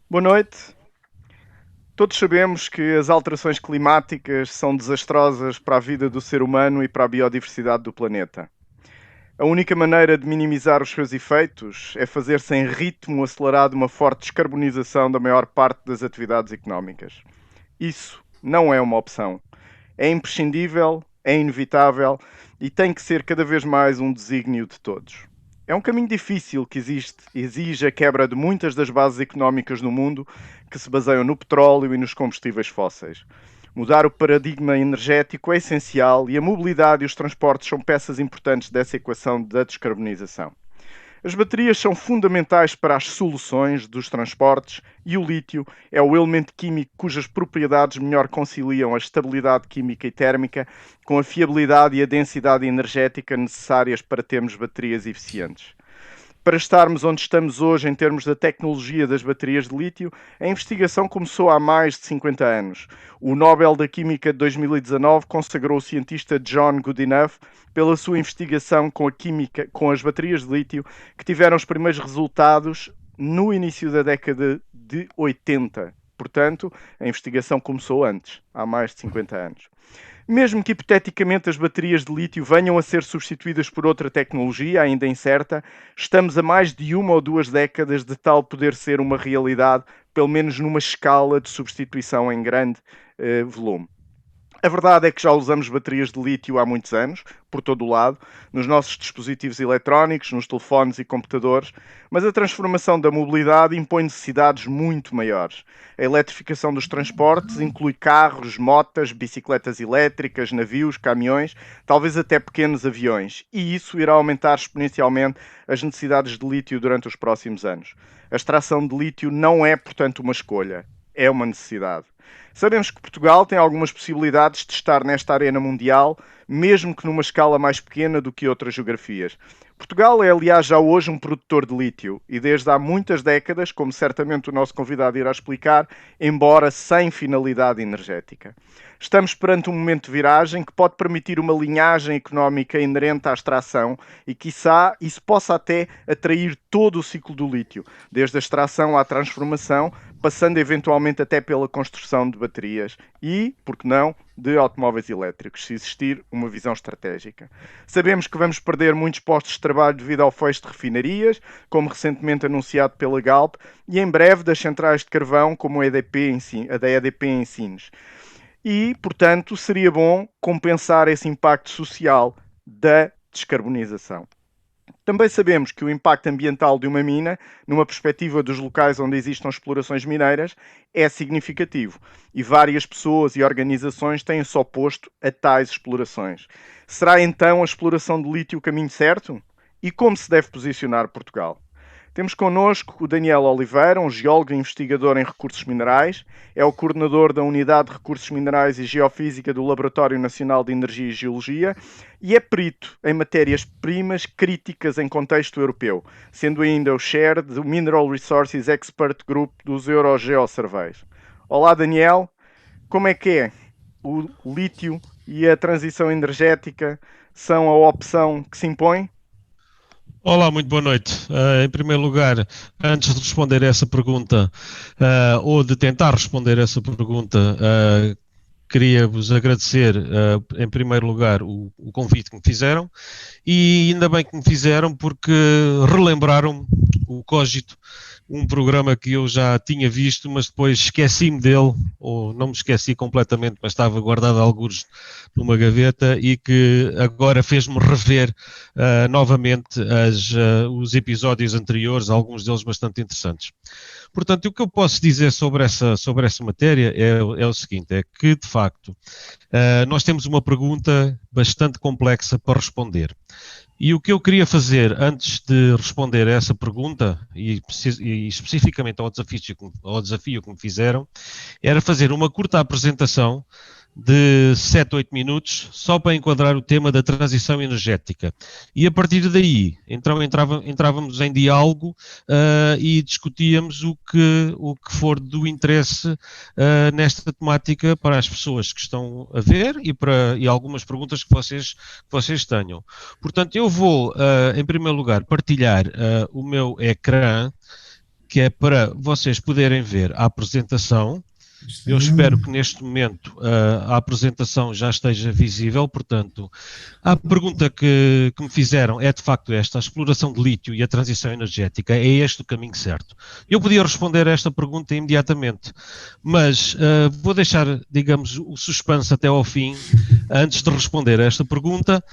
Boa noite. Todos sabemos que as alterações climáticas são desastrosas para a vida do ser humano e para a biodiversidade do planeta. A única maneira de minimizar os seus efeitos é fazer-se em ritmo acelerado uma forte descarbonização da maior parte das atividades económicas. Isso não é uma opção. É imprescindível, é inevitável e tem que ser cada vez mais um desígnio de todos. É um caminho difícil que exige a quebra de muitas das bases económicas do mundo que se baseiam no petróleo e nos combustíveis fósseis. Mudar o paradigma energético é essencial e a mobilidade e os transportes são peças importantes dessa equação da descarbonização. As baterias são fundamentais para as soluções dos transportes e o lítio é o elemento químico cujas propriedades melhor conciliam a estabilidade química e térmica com a fiabilidade e a densidade energética necessárias para termos baterias eficientes. Para estarmos onde estamos hoje em termos da tecnologia das baterias de lítio, a investigação começou há mais de 50 anos. O Nobel da Química de 2019 consagrou o cientista John Goodenough pela sua investigação com as baterias de lítio, que tiveram os primeiros resultados no início da década de 80. Portanto, a investigação começou antes, há mais de 50 anos. Mesmo que hipoteticamente as baterias de lítio venham a ser substituídas por outra tecnologia ainda incerta, estamos a mais de uma ou duas décadas de tal poder ser uma realidade, pelo menos numa escala de substituição em grande volume. A verdade é que já usamos baterias de lítio há muitos anos, por todo o lado, nos nossos dispositivos eletrónicos, nos telefones e computadores, mas a transformação da mobilidade impõe necessidades muito maiores. A eletrificação dos transportes inclui carros, motas, bicicletas elétricas, navios, caminhões, talvez até pequenos aviões, e isso irá aumentar exponencialmente as necessidades de lítio durante os próximos anos. A extração de lítio não é, portanto, uma escolha, é uma necessidade. Sabemos que Portugal tem algumas possibilidades de estar nesta arena mundial, mesmo que numa escala mais pequena do que outras geografias. Portugal é, aliás, já hoje um produtor de lítio e desde há muitas décadas, como certamente o nosso convidado irá explicar, embora sem finalidade energética. Estamos perante um momento de viragem que pode permitir uma linhagem económica inerente à extração e, quiçá, isso possa até atrair todo o ciclo do lítio, desde a extração à transformação, passando eventualmente até pela construção de baterias e, por que não, de automóveis elétricos, se existir uma visão estratégica. Sabemos que vamos perder muitos postos de trabalho devido ao fecho de refinarias, como recentemente anunciado pela Galp, e em breve das centrais de carvão, como a da EDP em Sines. E, portanto, seria bom compensar esse impacto social da descarbonização. Também sabemos que o impacto ambiental de uma mina, numa perspectiva dos locais onde existam explorações mineiras, é significativo e várias pessoas e organizações têm-se oposto a tais explorações. Será então a exploração de lítio o caminho certo? E como se deve posicionar Portugal? Temos connosco o Daniel Oliveira, um geólogo e investigador em recursos minerais, é o coordenador da Unidade de Recursos Minerais e Geofísica do Laboratório Nacional de Energia e Geologia e é perito em matérias-primas críticas em contexto europeu, sendo ainda o chair do Mineral Resources Expert Group dos Eurogeosurveys. Olá, Daniel. Como é que é? O lítio e a transição energética são a opção que se impõe? Olá, muito boa noite. Em primeiro lugar, antes de responder a essa pergunta, ou de tentar responder a essa pergunta, queria-vos agradecer, em primeiro lugar, o convite que me fizeram e ainda bem que me fizeram porque relembraram o Cogito, um programa que eu já tinha visto, mas depois esqueci-me dele, ou não me esqueci completamente, mas estava guardado alguns numa gaveta e que agora fez-me rever novamente os episódios anteriores, alguns deles bastante interessantes. Portanto, o que eu posso dizer sobre essa matéria é o seguinte, é que, de facto, nós temos uma pergunta bastante complexa para responder. E o que eu queria fazer antes de responder a essa pergunta, e especificamente ao desafio que me fizeram, era fazer uma curta apresentação de 7, 8 minutos, só para enquadrar o tema da transição energética. E a partir daí, então entrávamos em diálogo e discutíamos o que for do interesse nesta temática para as pessoas que estão a ver e algumas perguntas que vocês tenham. Portanto, eu vou, em primeiro lugar, partilhar o meu ecrã que é para vocês poderem ver a apresentação. Eu espero que neste momento a apresentação já esteja visível, portanto, a pergunta que me fizeram é de facto esta: a exploração de lítio e a transição energética, é este o caminho certo? Eu podia responder a esta pergunta imediatamente, mas vou deixar, digamos, o suspense até ao fim, antes de responder a esta pergunta,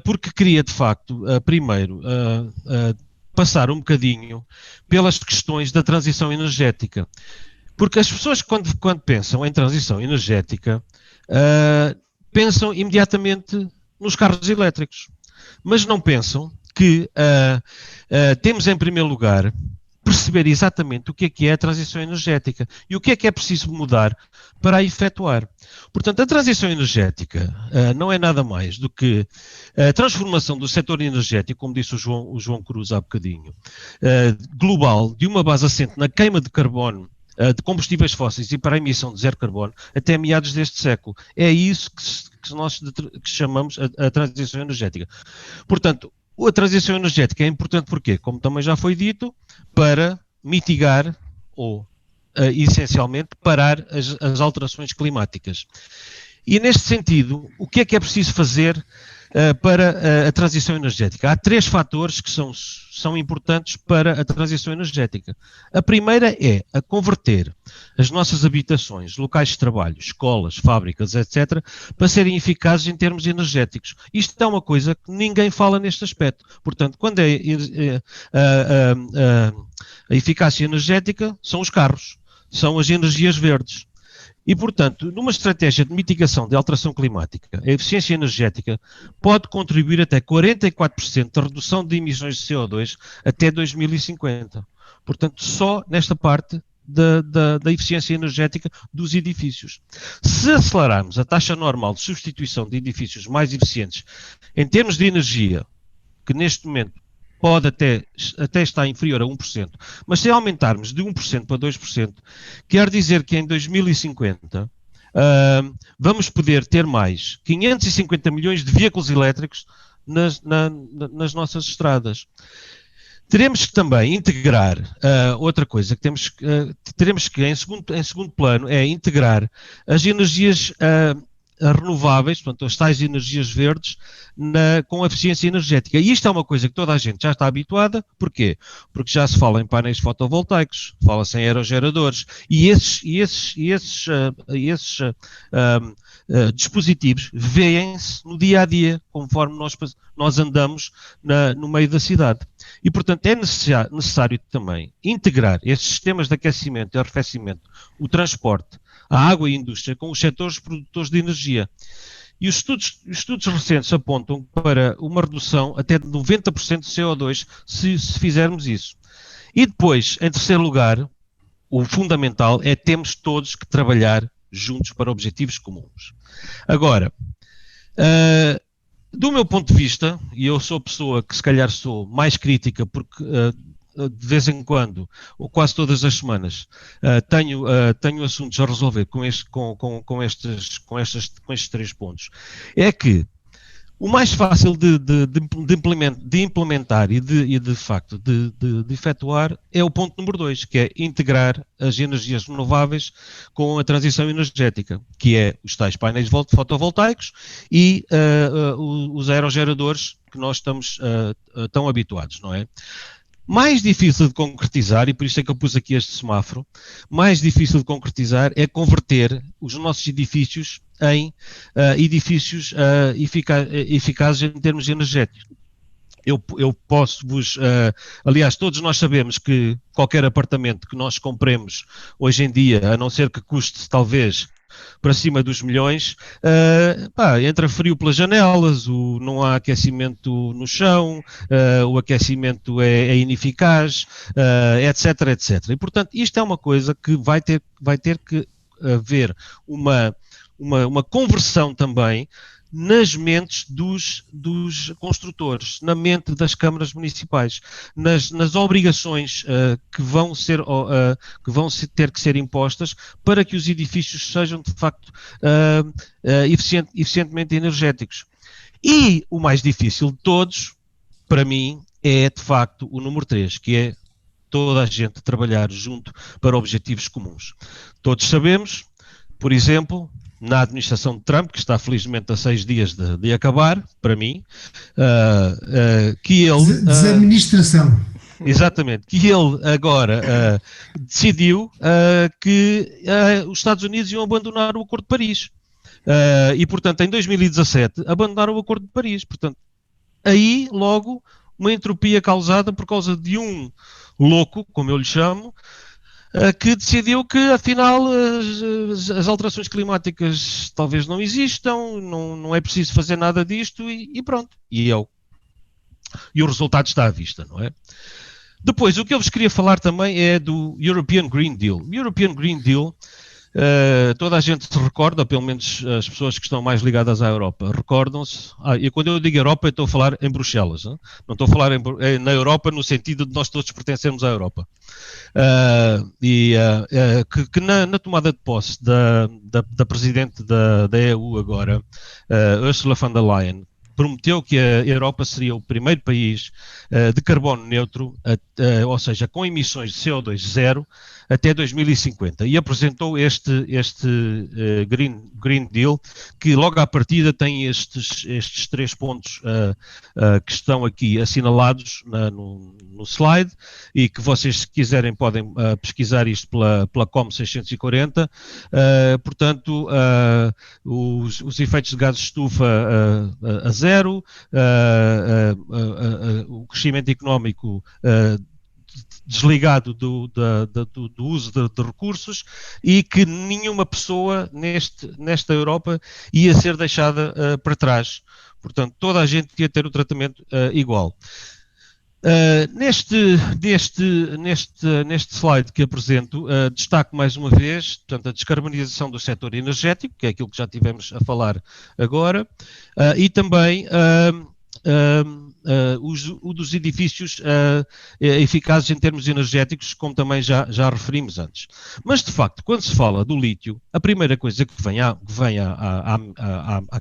porque queria de facto, primeiro, passar um bocadinho pelas questões da transição energética. Porque as pessoas, quando pensam em transição energética, pensam imediatamente nos carros elétricos. Mas não pensam que temos, em primeiro lugar, perceber exatamente o que é a transição energética e o que é preciso mudar para a efetuar. Portanto, a transição energética não é nada mais do que a transformação do setor energético, como disse o João Cruz há bocadinho, global, de uma base assente na queima de carbono de combustíveis fósseis e para a emissão de zero carbono até meados deste século. É isso que nós chamamos a transição energética. Portanto, a transição energética é importante porque, como também já foi dito, para mitigar ou, essencialmente, parar as alterações climáticas. E, neste sentido, o que é preciso fazer para a transição energética? Há 3 fatores que são importantes para a transição energética. A primeira é a converter as nossas habitações, locais de trabalho, escolas, fábricas, etc., para serem eficazes em termos energéticos. Isto é uma coisa que ninguém fala neste aspecto. Portanto, quando a eficácia energética são os carros, são as energias verdes. E, portanto, numa estratégia de mitigação de alteração climática, a eficiência energética pode contribuir até 44% da redução de emissões de CO2 até 2050. Portanto, só nesta parte da eficiência energética dos edifícios. Se acelerarmos a taxa normal de substituição de edifícios mais eficientes em termos de energia, que neste momento pode até estar inferior a 1%, mas se aumentarmos de 1% para 2%, quer dizer que em 2050 vamos poder ter mais 550 milhões de veículos elétricos nas nossas estradas. Teremos que também integrar outra coisa que teremos que, em segundo plano, é integrar as energias renováveis, portanto, as tais energias verdes, com a eficiência energética. E isto é uma coisa que toda a gente já está habituada. Porquê? Porque já se fala em painéis fotovoltaicos, fala-se em aerogeradores, e esses dispositivos vêem-se no dia a dia, conforme nós andamos no meio da cidade. E, portanto, é necessário também integrar esses sistemas de aquecimento e arrefecimento, o transporte, a água e a indústria, com os setores produtores de energia. E os estudos recentes apontam para uma redução até de 90% de CO2 se fizermos isso. E depois, em terceiro lugar, o fundamental é termos todos que trabalhar juntos para objetivos comuns. Agora, do meu ponto de vista, e eu sou a pessoa que se calhar sou mais crítica porque de vez em quando, ou quase todas as semanas, tenho assuntos a resolver com estes 3 pontos, é que o mais fácil de implementar e de facto de efetuar é o ponto número 2, que é integrar as energias renováveis com a transição energética, que é os tais painéis fotovoltaicos e os aerogeradores que nós estamos tão habituados, não é? Mais difícil de concretizar, e por isso é que eu pus aqui este semáforo, mais difícil de concretizar é converter os nossos edifícios em edifícios eficazes em termos energéticos. Eu posso-vos, aliás, todos nós sabemos que qualquer apartamento que nós compremos hoje em dia, a não ser que custe talvez para cima dos milhões, entra frio pelas janelas, não há aquecimento no chão, o aquecimento é ineficaz, etc, etc. E, portanto, isto é uma coisa que vai ter que haver uma conversão também nas mentes dos construtores, na mente das câmaras municipais, nas obrigações que vão ter que ser impostas para que os edifícios sejam, de facto, eficientemente energéticos. E o mais difícil de todos, para mim, é, de facto, o número 3, que é toda a gente trabalhar junto para objetivos comuns. Todos sabemos, por exemplo, na administração de Trump, que está felizmente a 6 dias de acabar, para mim, que ele... Desadministração. Exatamente, que ele agora decidiu que os Estados Unidos iam abandonar o Acordo de Paris. E, portanto, em 2017, abandonaram o Acordo de Paris. Portanto, aí, logo, uma entropia causada por causa de um louco, como eu lhe chamo, que decidiu que, afinal, as alterações climáticas talvez não existam, não é preciso fazer nada disto e pronto. E o resultado está à vista, não é? Depois, o que eu vos queria falar também é do European Green Deal. O European Green Deal, toda a gente se recorda, pelo menos as pessoas que estão mais ligadas à Europa, recordam-se, e quando eu digo Europa, eu estou a falar em Bruxelas, não estou a falar na Europa no sentido de nós todos pertencermos à Europa. Que na tomada de posse da Presidente da EU agora, Ursula von der Leyen, prometeu que a Europa seria o primeiro país de carbono neutro, ou seja, com emissões de CO2 zero, até 2050. E apresentou este Green Deal, que logo à partida tem estes 3 pontos que estão aqui assinalados no slide, e que vocês, se quiserem, podem pesquisar isto pela COM 640. Portanto, os efeitos de gases de estufa a zero, o crescimento económico desligado do uso de recursos, e que nenhuma pessoa nesta Europa ia ser deixada para trás. Portanto, toda a gente ia ter o tratamento igual. Neste slide que apresento, destaco mais uma vez, portanto, a descarbonização do setor energético, que é aquilo que já tivemos a falar agora, e também o dos edifícios eficazes em termos energéticos, como também já referimos antes. Mas, de facto, quando se fala do lítio, a primeira coisa que vem à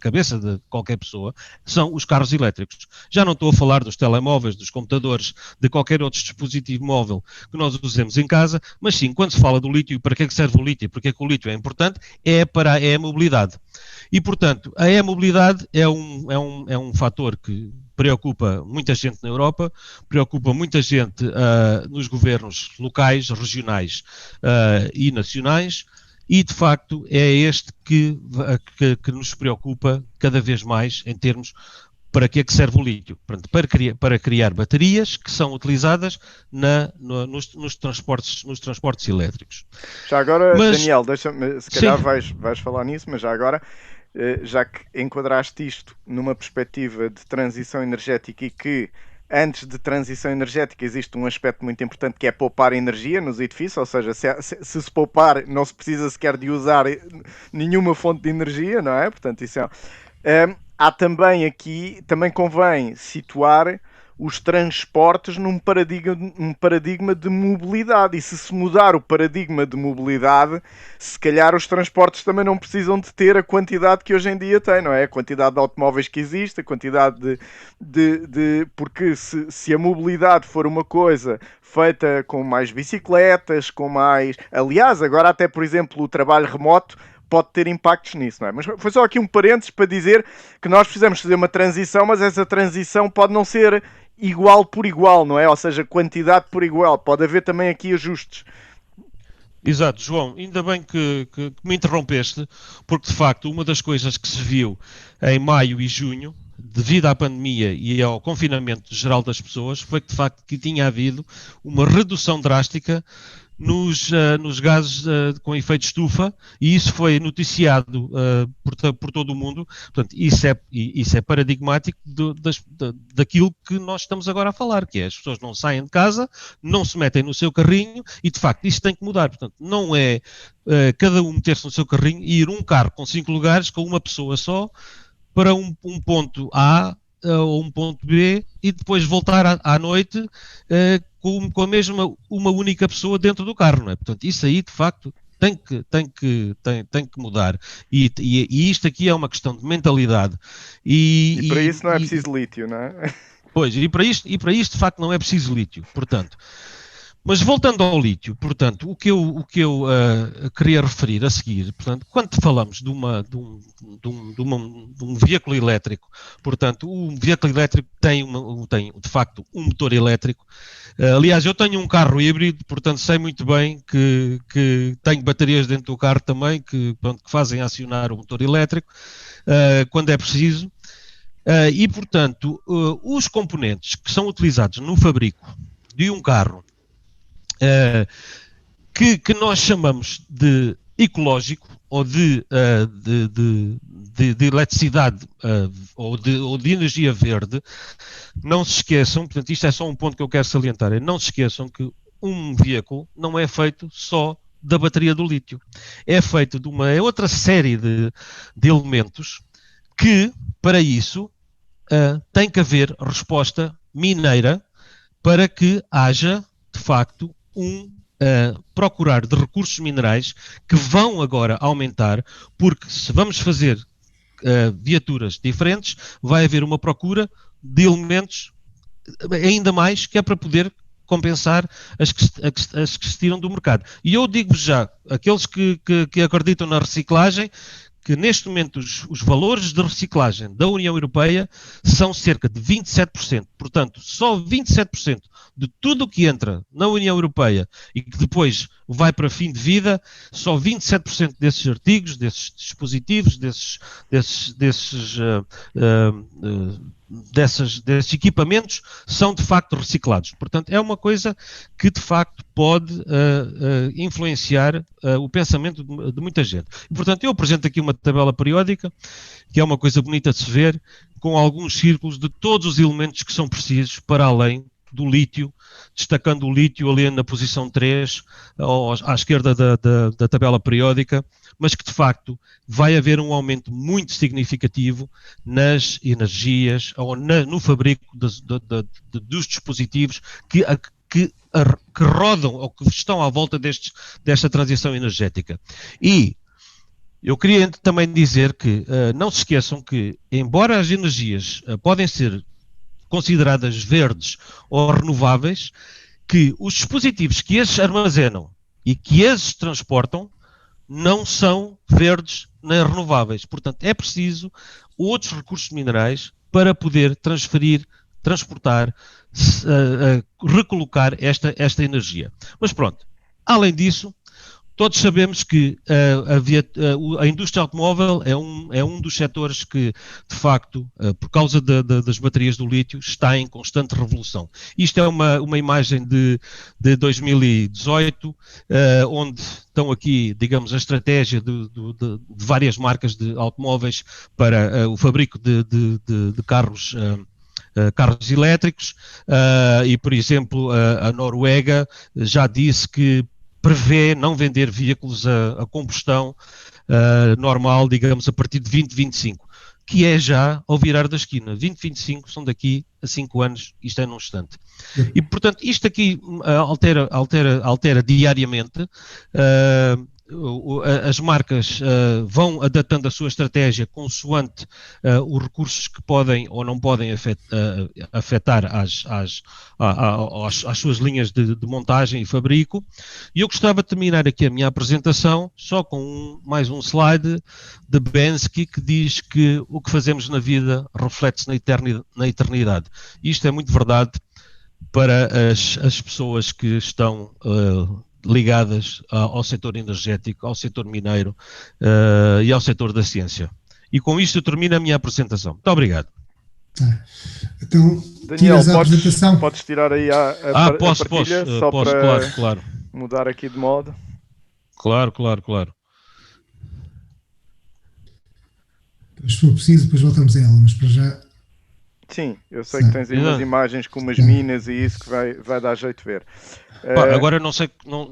cabeça de qualquer pessoa são os carros elétricos. Já não estou a falar dos telemóveis, dos computadores, de qualquer outro dispositivo móvel que nós usemos em casa, mas sim, quando se fala do lítio, para que é que serve o lítio? Porque é que o lítio é importante? É para a e-mobilidade. E, portanto, a e-mobilidade é um fator que preocupa muita gente na Europa, preocupa muita gente nos governos locais, regionais e nacionais, e, de facto, é este que nos preocupa cada vez mais em termos para que é que serve o lítio. Portanto, para criar baterias que são utilizadas nos transportes elétricos. Já agora, Daniel, deixa-me, se calhar vais falar nisso, mas já agora, já que enquadraste isto numa perspectiva de transição energética, e que antes de transição energética existe um aspecto muito importante, que é poupar energia nos edifícios, ou seja, se poupar, não se precisa sequer de usar nenhuma fonte de energia, não é? Portanto, isso há também aqui, também convém situar os transportes num paradigma de mobilidade, e se mudar o paradigma de mobilidade, se calhar os transportes também não precisam de ter a quantidade que hoje em dia tem, não é? A quantidade de automóveis que existe, a quantidade porque se a mobilidade for uma coisa feita com mais bicicletas, com mais... Aliás, agora até, por exemplo, o trabalho remoto pode ter impactos nisso, não é? Mas foi só aqui um parênteses para dizer que nós precisamos fazer uma transição, mas essa transição pode não ser igual por igual, não é? Ou seja, quantidade por igual. Pode haver também aqui ajustes. Exato, João, ainda bem que me interrompeste, porque de facto uma das coisas que se viu em maio e junho, devido à pandemia e ao confinamento geral das pessoas, foi que de facto que tinha havido uma redução drástica nos gases com efeito de estufa, e isso foi noticiado por todo o mundo. Portanto, isso é paradigmático daquilo que nós estamos agora a falar, que é as pessoas não saem de casa, não se metem no seu carrinho, e de facto isso tem que mudar. Portanto, não é cada um meter-se no seu carrinho e ir um carro com 5 lugares com uma pessoa só para um ponto A ou um ponto B, e depois voltar à noite com a mesma uma única pessoa dentro do carro, não é? Portanto, isso aí de facto tem que mudar, e isto aqui é uma questão de mentalidade, e para isso não é preciso lítio, não é? Pois, e para isto de facto não é preciso lítio. Portanto, Mas voltando ao lítio, portanto, o que eu queria referir a seguir, portanto, quando falamos de um veículo elétrico, portanto, o veículo elétrico tem de facto um motor elétrico. Aliás, eu tenho um carro híbrido, portanto, sei muito bem que tenho baterias dentro do carro também que fazem acionar o motor elétrico quando é preciso. E, portanto, os componentes que são utilizados no fabrico de um carro que nós chamamos de ecológico ou de eletricidade ou de energia verde, não se esqueçam, portanto isto é só um ponto que eu quero salientar, não se esqueçam que um veículo não é feito só da bateria do lítio, é feito de uma outra série de elementos que, para isso, tem que haver resposta mineira para que haja, de facto, procurar de recursos minerais que vão agora aumentar, porque se vamos fazer viaturas diferentes, vai haver uma procura de elementos ainda mais, que é para poder compensar as que se tiram do mercado. E eu digo já, aqueles que acreditam na reciclagem, que neste momento os valores de reciclagem da União Europeia são cerca de 27%. Portanto, só 27% de tudo o que entra na União Europeia e que depois vai para fim de vida, só 27% desses artigos, desses dispositivos, desses equipamentos são de facto reciclados. Portanto, é uma coisa que de facto pode influenciar o pensamento de muita gente. E, portanto, eu apresento aqui uma tabela periódica, que é uma coisa bonita de se ver, com alguns círculos de todos os elementos que são precisos para além do lítio, destacando o lítio ali na posição 3, à esquerda da tabela periódica, mas que de facto vai haver um aumento muito significativo nas energias ou no fabrico dos dispositivos que rodam ou que estão à volta desta transição energética. E eu queria também dizer que não se esqueçam que, embora as energias podem ser consideradas verdes ou renováveis, que os dispositivos que esses armazenam e que esses transportam não são verdes nem renováveis. Portanto, é preciso outros recursos minerais para poder transferir, transportar, recolocar esta energia. Mas pronto, além disso, todos sabemos que a indústria automóvel é um dos setores que, de facto, por causa das baterias do lítio, está em constante revolução. Isto é uma imagem de 2018, onde estão aqui, digamos, a estratégia de várias marcas de automóveis para o fabrico de carros elétricos, e, por exemplo, a Noruega já disse que prevê não vender veículos a combustão normal, digamos, a partir de 2025, que é já ao virar da esquina. 2025 são daqui a 5 anos, isto é num instante. E, portanto, isto aqui altera diariamente. As marcas vão adaptando a sua estratégia consoante os recursos que podem ou não podem afetar às suas linhas de montagem e fabrico. E eu gostava de terminar aqui a minha apresentação só com mais um slide de Bensky, que diz que o que fazemos na vida reflete-se na eternidade. Isto é muito verdade para as pessoas que estão ligadas ao setor energético, ao setor mineiro e ao setor da ciência. E com isto eu termino a minha apresentação. Muito obrigado. Então, Daniel, podes tirar aí a partilha, só posso, para claro. mudar aqui de modo. Claro. Se for preciso, depois voltamos a ela, mas para já... Sim, eu sei que tens aí umas imagens com umas minas e isso que vai dar jeito de ver. Agora não sei,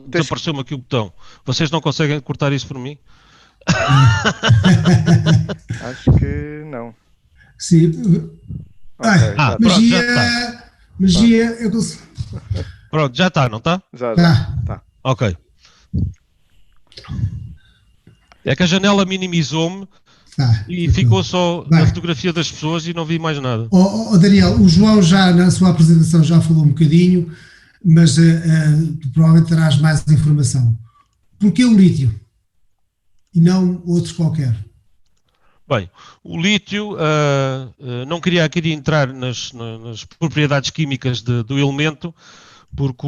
desapareceu-me aqui o botão. Vocês não conseguem cortar isso por mim? Acho que não. Sim. Okay, magia. Pronto, já está, não está? Já. Tá. Ok. É que a janela minimizou-me e ficou só a fotografia das pessoas e não vi mais nada. Daniel, o João já na sua apresentação já falou um bocadinho. mas tu provavelmente terás mais informação. Porquê o lítio e não outro qualquer? Bem, o lítio, não queria aqui entrar nas propriedades químicas do elemento, porque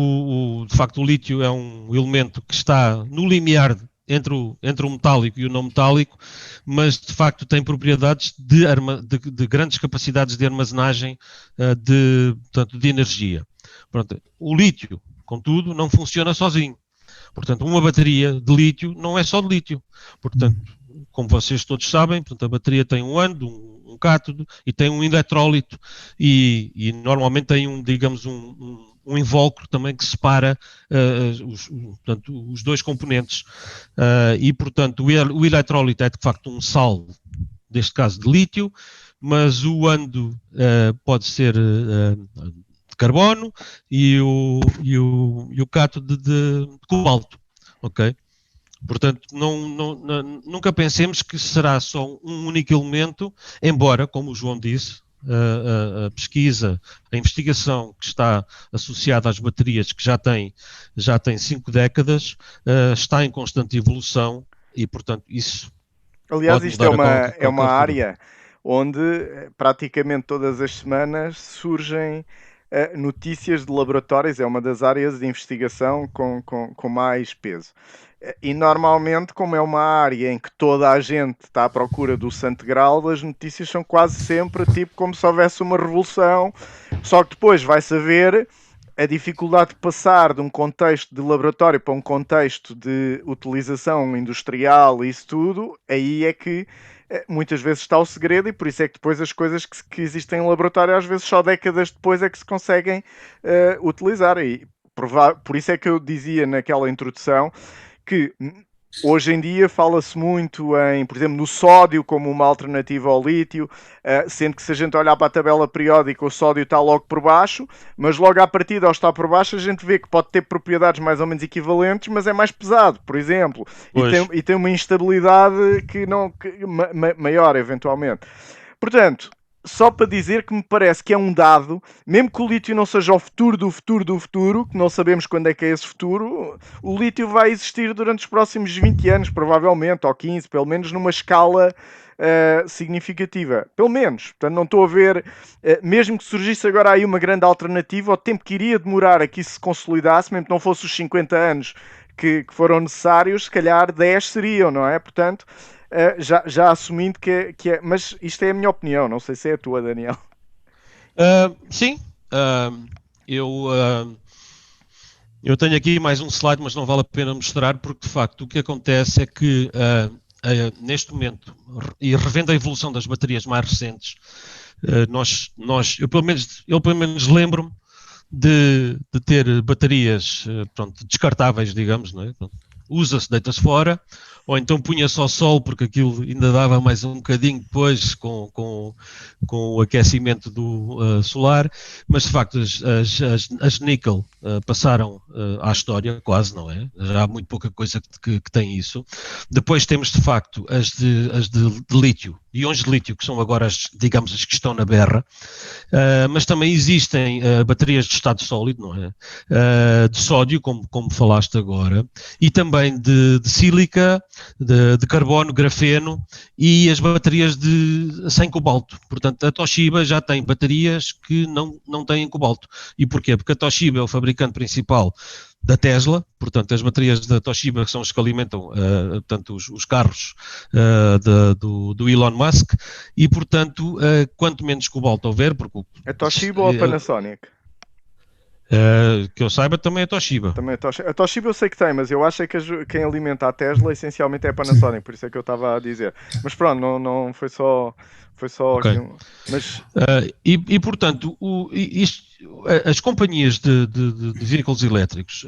de facto o lítio é um elemento que está no limiar entre o metálico e o não metálico, mas de facto tem propriedades de grandes capacidades de armazenagem portanto, de energia. Pronto, o lítio, contudo, não funciona sozinho. Portanto, uma bateria de lítio não é só de lítio. Portanto, como vocês todos sabem, portanto, a bateria tem um ânodo, um cátodo e tem um eletrólito e normalmente tem digamos, um invólucro também que separa portanto, os dois componentes. E, portanto, o eletrólito é de facto um sal, neste caso de lítio, mas o ânodo pode ser de carbono e o cátodo de cobalto, ok? Portanto, nunca pensemos que será só um único elemento, embora, como o João disse, a pesquisa, a investigação que está associada às baterias, que já tem 5 décadas, está em constante evolução e, portanto, isso Aliás, pode isto mudar a é uma qualquer altura. área onde praticamente todas as semanas surgem notícias de laboratórios, é uma das áreas de investigação com mais peso. E normalmente, como é uma área em que toda a gente está à procura do santo grau, as notícias são quase sempre tipo como se houvesse uma revolução, só que depois vai-se ver a dificuldade de passar de um contexto de laboratório para um contexto de utilização industrial e isso tudo, aí é que muitas vezes está o segredo e por isso é que depois as coisas que existem em laboratório às vezes só décadas depois é que se conseguem utilizar e por isso é que eu dizia naquela introdução que hoje em dia fala-se muito em, por exemplo, no sódio como uma alternativa ao lítio, sendo que se a gente olhar para a tabela periódica o sódio está logo por baixo, mas logo à partida ao estar por baixo a gente vê que pode ter propriedades mais ou menos equivalentes, mas é mais pesado, por exemplo, Pois. e tem uma instabilidade maior eventualmente. Portanto, só para dizer que me parece que é um dado, mesmo que o lítio não seja o futuro do futuro do futuro, que não sabemos quando é que é esse futuro, o lítio vai existir durante os próximos 20 anos, provavelmente, ou 15, pelo menos numa escala significativa. Pelo menos. Portanto, não estou a ver, mesmo que surgisse agora aí uma grande alternativa, o tempo que iria demorar a que isso se consolidasse, mesmo que não fosse os 50 anos que foram necessários, se calhar 10 seriam, não é? Portanto, já assumindo que é. Mas isto é a minha opinião, não sei se é a tua, Daniel. Sim, eu, eu tenho aqui mais um slide, mas não vale a pena mostrar, porque de facto o que acontece é que neste momento, e revendo a evolução das baterias mais recentes, eu pelo menos lembro-me de ter baterias pronto, descartáveis, digamos, não é? Usa-se, deita-se fora, ou então punha-se ao sol, porque aquilo ainda dava mais um bocadinho depois com o aquecimento do solar, mas de facto as níquel passaram à história, quase, não é? Já há muito pouca coisa que tem isso. Depois temos de facto as de lítio, íons de lítio, que são agora digamos as que estão na berra, mas também existem baterias de estado sólido, não é? De sódio, como falaste agora, e também de sílica, de carbono, grafeno e as baterias sem cobalto. Portanto, a Toshiba já tem baterias que não têm cobalto. E porquê? Porque a Toshiba é o fabricante principal da Tesla, portanto as baterias da Toshiba são as que alimentam portanto, os carros do Elon Musk e portanto quanto menos cobalto houver, porque A Toshiba ou a Panasonic? Que eu saiba também é Toshiba. Também a Toshiba eu sei que tem, mas eu acho que quem alimenta a Tesla essencialmente é a Panasonic, por isso é que eu estava a dizer. Mas pronto, não foi só Okay. aqui um. Mas... portanto, as companhias de veículos elétricos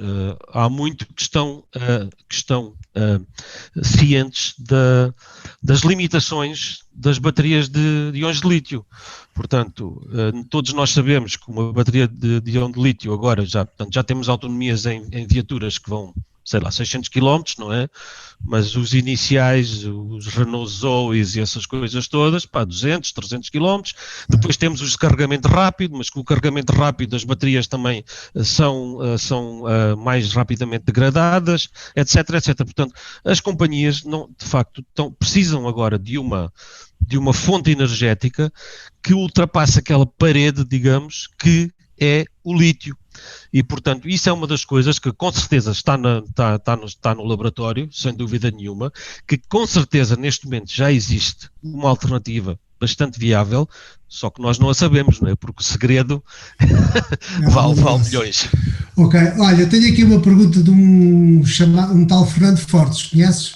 há muito que estão cientes das limitações das baterias de íons de lítio. Portanto, todos nós sabemos que uma bateria de íon de lítio agora já temos autonomias em viaturas que vão sei lá, 600 km, não é? Mas os iniciais, os Renault Zoes e essas coisas todas, 200, 300 km. Depois temos os de carregamento rápido, mas com o carregamento rápido as baterias também são mais rapidamente degradadas, etc, etc. Portanto, as companhias, não, de facto, precisam agora de uma fonte energética que ultrapasse aquela parede, digamos, que é o lítio. E, portanto, isso é uma das coisas que com certeza está no laboratório, sem dúvida nenhuma, que com certeza neste momento já existe uma alternativa bastante viável, só que nós não a sabemos, não é? Porque o segredo vale milhões. Ok, olha, eu tenho aqui uma pergunta de um tal Fernando Fortes, conheces?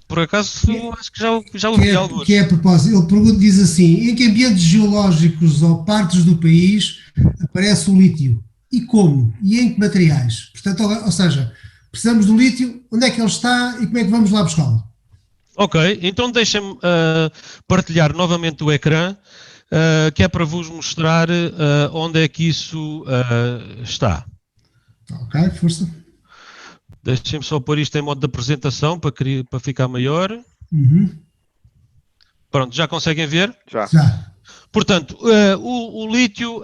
Por acaso acho que já ouvi algo. Que é a propósito, ele diz assim: em que ambientes geológicos ou partes do país aparece o lítio? E como? E em que materiais? Portanto, ou seja, precisamos do lítio, onde é que ele está e como é que vamos lá buscá-lo? Ok, então deixem-me partilhar novamente o ecrã, que é para vos mostrar onde é que isso está. Ok, força. Deixem-me só pôr isto em modo de apresentação para ficar maior. Uhum. Pronto, já conseguem ver? Já. Portanto, o lítio,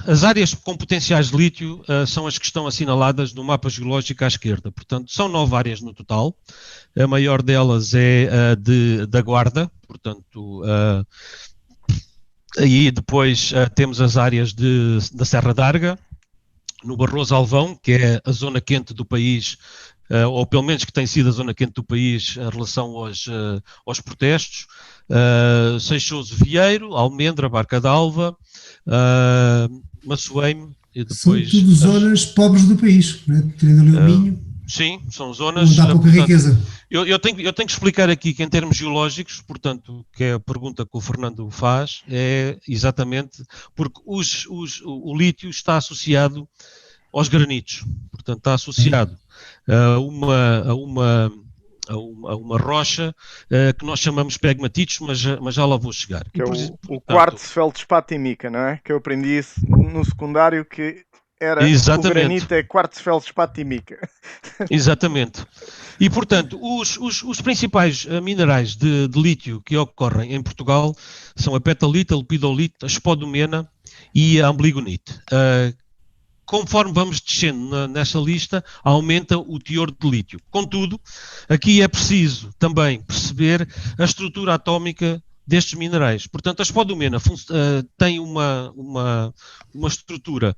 as áreas com potenciais de lítio são as que estão assinaladas no mapa geológico à esquerda. Portanto, são 9 áreas no total. A maior delas é a da Guarda. Portanto, aí depois temos as áreas da Serra d'Arga, no Barroso Alvão, que é a zona quente do país, ou pelo menos que tem sido a zona quente do país em relação aos protestos. Seixoso Vieiro, Almendra, Barca d'Alva, Massoeime e depois... São tudo zonas pobres do país, né? Tendo ali o Minho. Sim, são zonas... Onde há pouca riqueza. Eu tenho que explicar aqui que em termos geológicos, portanto, que é a pergunta que o Fernando faz, é exatamente porque o lítio está associado aos granitos, portanto está associado a uma rocha que nós chamamos pegmatitos, mas já lá vou chegar. Que é o quartzo feldspatimica, não é? Que eu aprendi isso no secundário, que era o granito é quartzo feldspatimica. Exatamente. E, portanto, os principais minerais de lítio que ocorrem em Portugal são a petalita, a lepidolite, a spodumena e a amblygonite. Conforme vamos descendo nessa lista, aumenta o teor de lítio. Contudo, aqui é preciso também perceber a estrutura atómica destes minerais. Portanto, a spodumena tem uma estrutura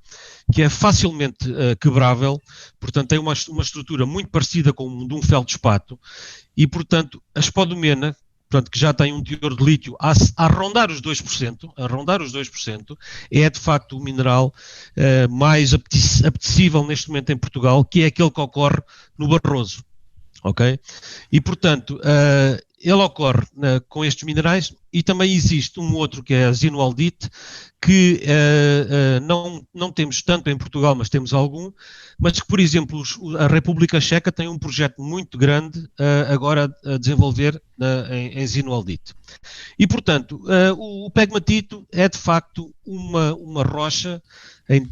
que é facilmente quebrável, portanto, tem uma estrutura muito parecida com a de um feldspato, e, portanto, a spodumena, que já tem um teor de lítio a rondar os 2%, é de facto o mineral mais apetecível neste momento em Portugal, que é aquele que ocorre no Barroso. Ok? E, portanto, ele ocorre com estes minerais, e também existe um outro que é a zinualdite, que não temos tanto em Portugal, mas temos algum, mas que, por exemplo, a República Checa tem um projeto muito grande agora a desenvolver em zinualdite. E, portanto, o pegmatito é de facto uma rocha em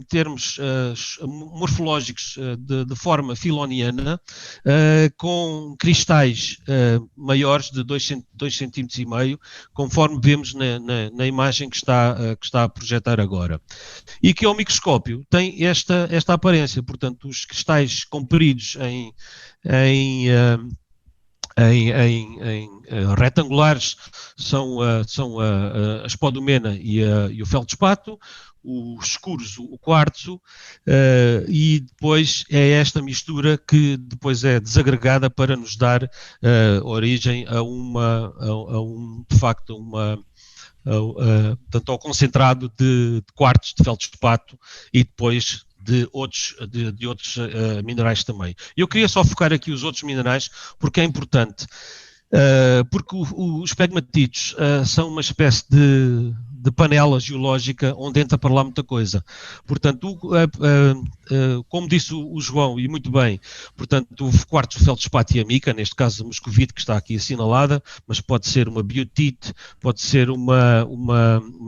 termos morfológicos de forma filoniana, com cristais maiores de 2,5 cm, conforme vemos na imagem que está a projetar agora. E que ao microscópio tem esta aparência, portanto, os cristais compridos em retangulares são a spodumena e o feldspato, os escuros, o quartzo, e depois é esta mistura que depois é desagregada para nos dar origem portanto, ao concentrado de quartzo de feldspato e depois de outros minerais também. Eu queria só focar aqui os outros minerais porque é importante, porque os pegmatitos são uma espécie de de panela geológica onde entra para lá muita coisa. Portanto, como disse o João, e muito bem, portanto, o quartzo, feldspato e a mica, neste caso a moscovite que está aqui assinalada, mas pode ser uma biotite, pode ser uma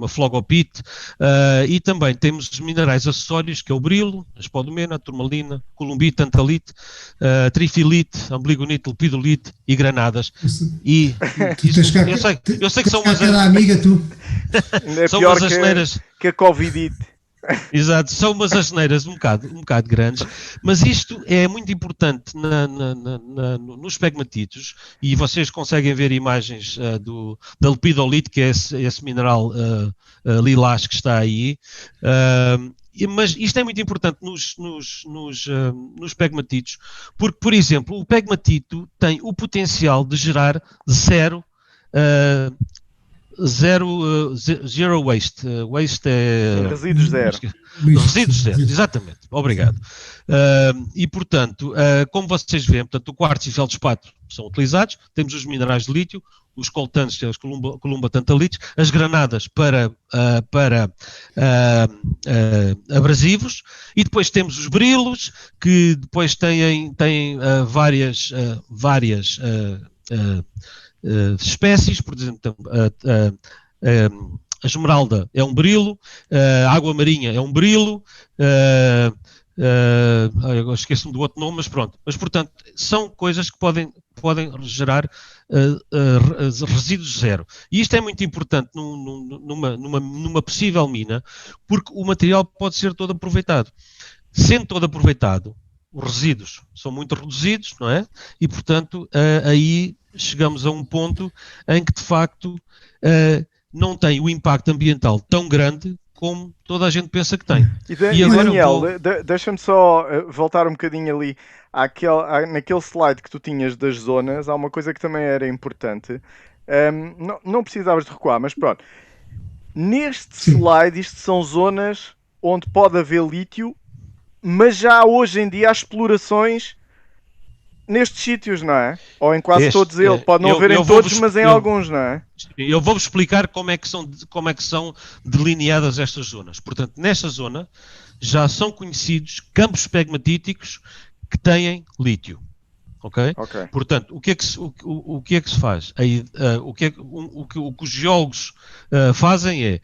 flogopite, e também temos os minerais acessórios, que é o brilo, a espodumena, a turmalina, columbite, tantalite, trifilite, ambligonite, lepidolite e granadas. E eu sei que são umas cada amiga, tu. É são pior umas asneiras. que a Covidite. Exato, são umas asneiras um bocado grandes, mas isto é muito importante nos pegmatitos, e vocês conseguem ver imagens da lepidolite, que é esse mineral lilás que está aí, mas isto é muito importante nos pegmatitos, porque, por exemplo, o pegmatito tem o potencial de gerar zero waste. Waste é... Resíduos zero. Resíduos zero, exatamente. Obrigado. E, portanto, como vocês veem, portanto, o quartzo e feldspato são utilizados, temos os minerais de lítio, os coltantes, as columba-tantalites, as granadas para abrasivos, e depois temos os brilos, que depois têm várias espécies, por exemplo, a esmeralda é um brilo, a água marinha é um brilo, eu esqueço-me do outro nome, mas pronto. Mas, portanto, são coisas que podem gerar resíduos zero. E isto é muito importante numa possível mina, porque o material pode ser todo aproveitado. Sendo todo aproveitado, os resíduos são muito reduzidos, não é? E, portanto, aí chegamos a um ponto em que, de facto, não tem o impacto ambiental tão grande como toda a gente pensa que tem. E agora, Daniel, deixa-me só voltar um bocadinho ali naquele slide que tu tinhas das zonas. Há uma coisa que também era importante. Não precisavas de recuar, mas pronto. Neste slide, isto são zonas onde pode haver lítio, mas já hoje em dia há explorações nestes sítios, não é? Ou em quase todos eles. Pode não haver em todos, mas em alguns, não é? Eu vou-vos explicar como é que são delineadas estas zonas. Portanto, nesta zona já são conhecidos campos pegmatíticos que têm lítio. Ok? Portanto, o que é que se faz? O que os geólogos fazem é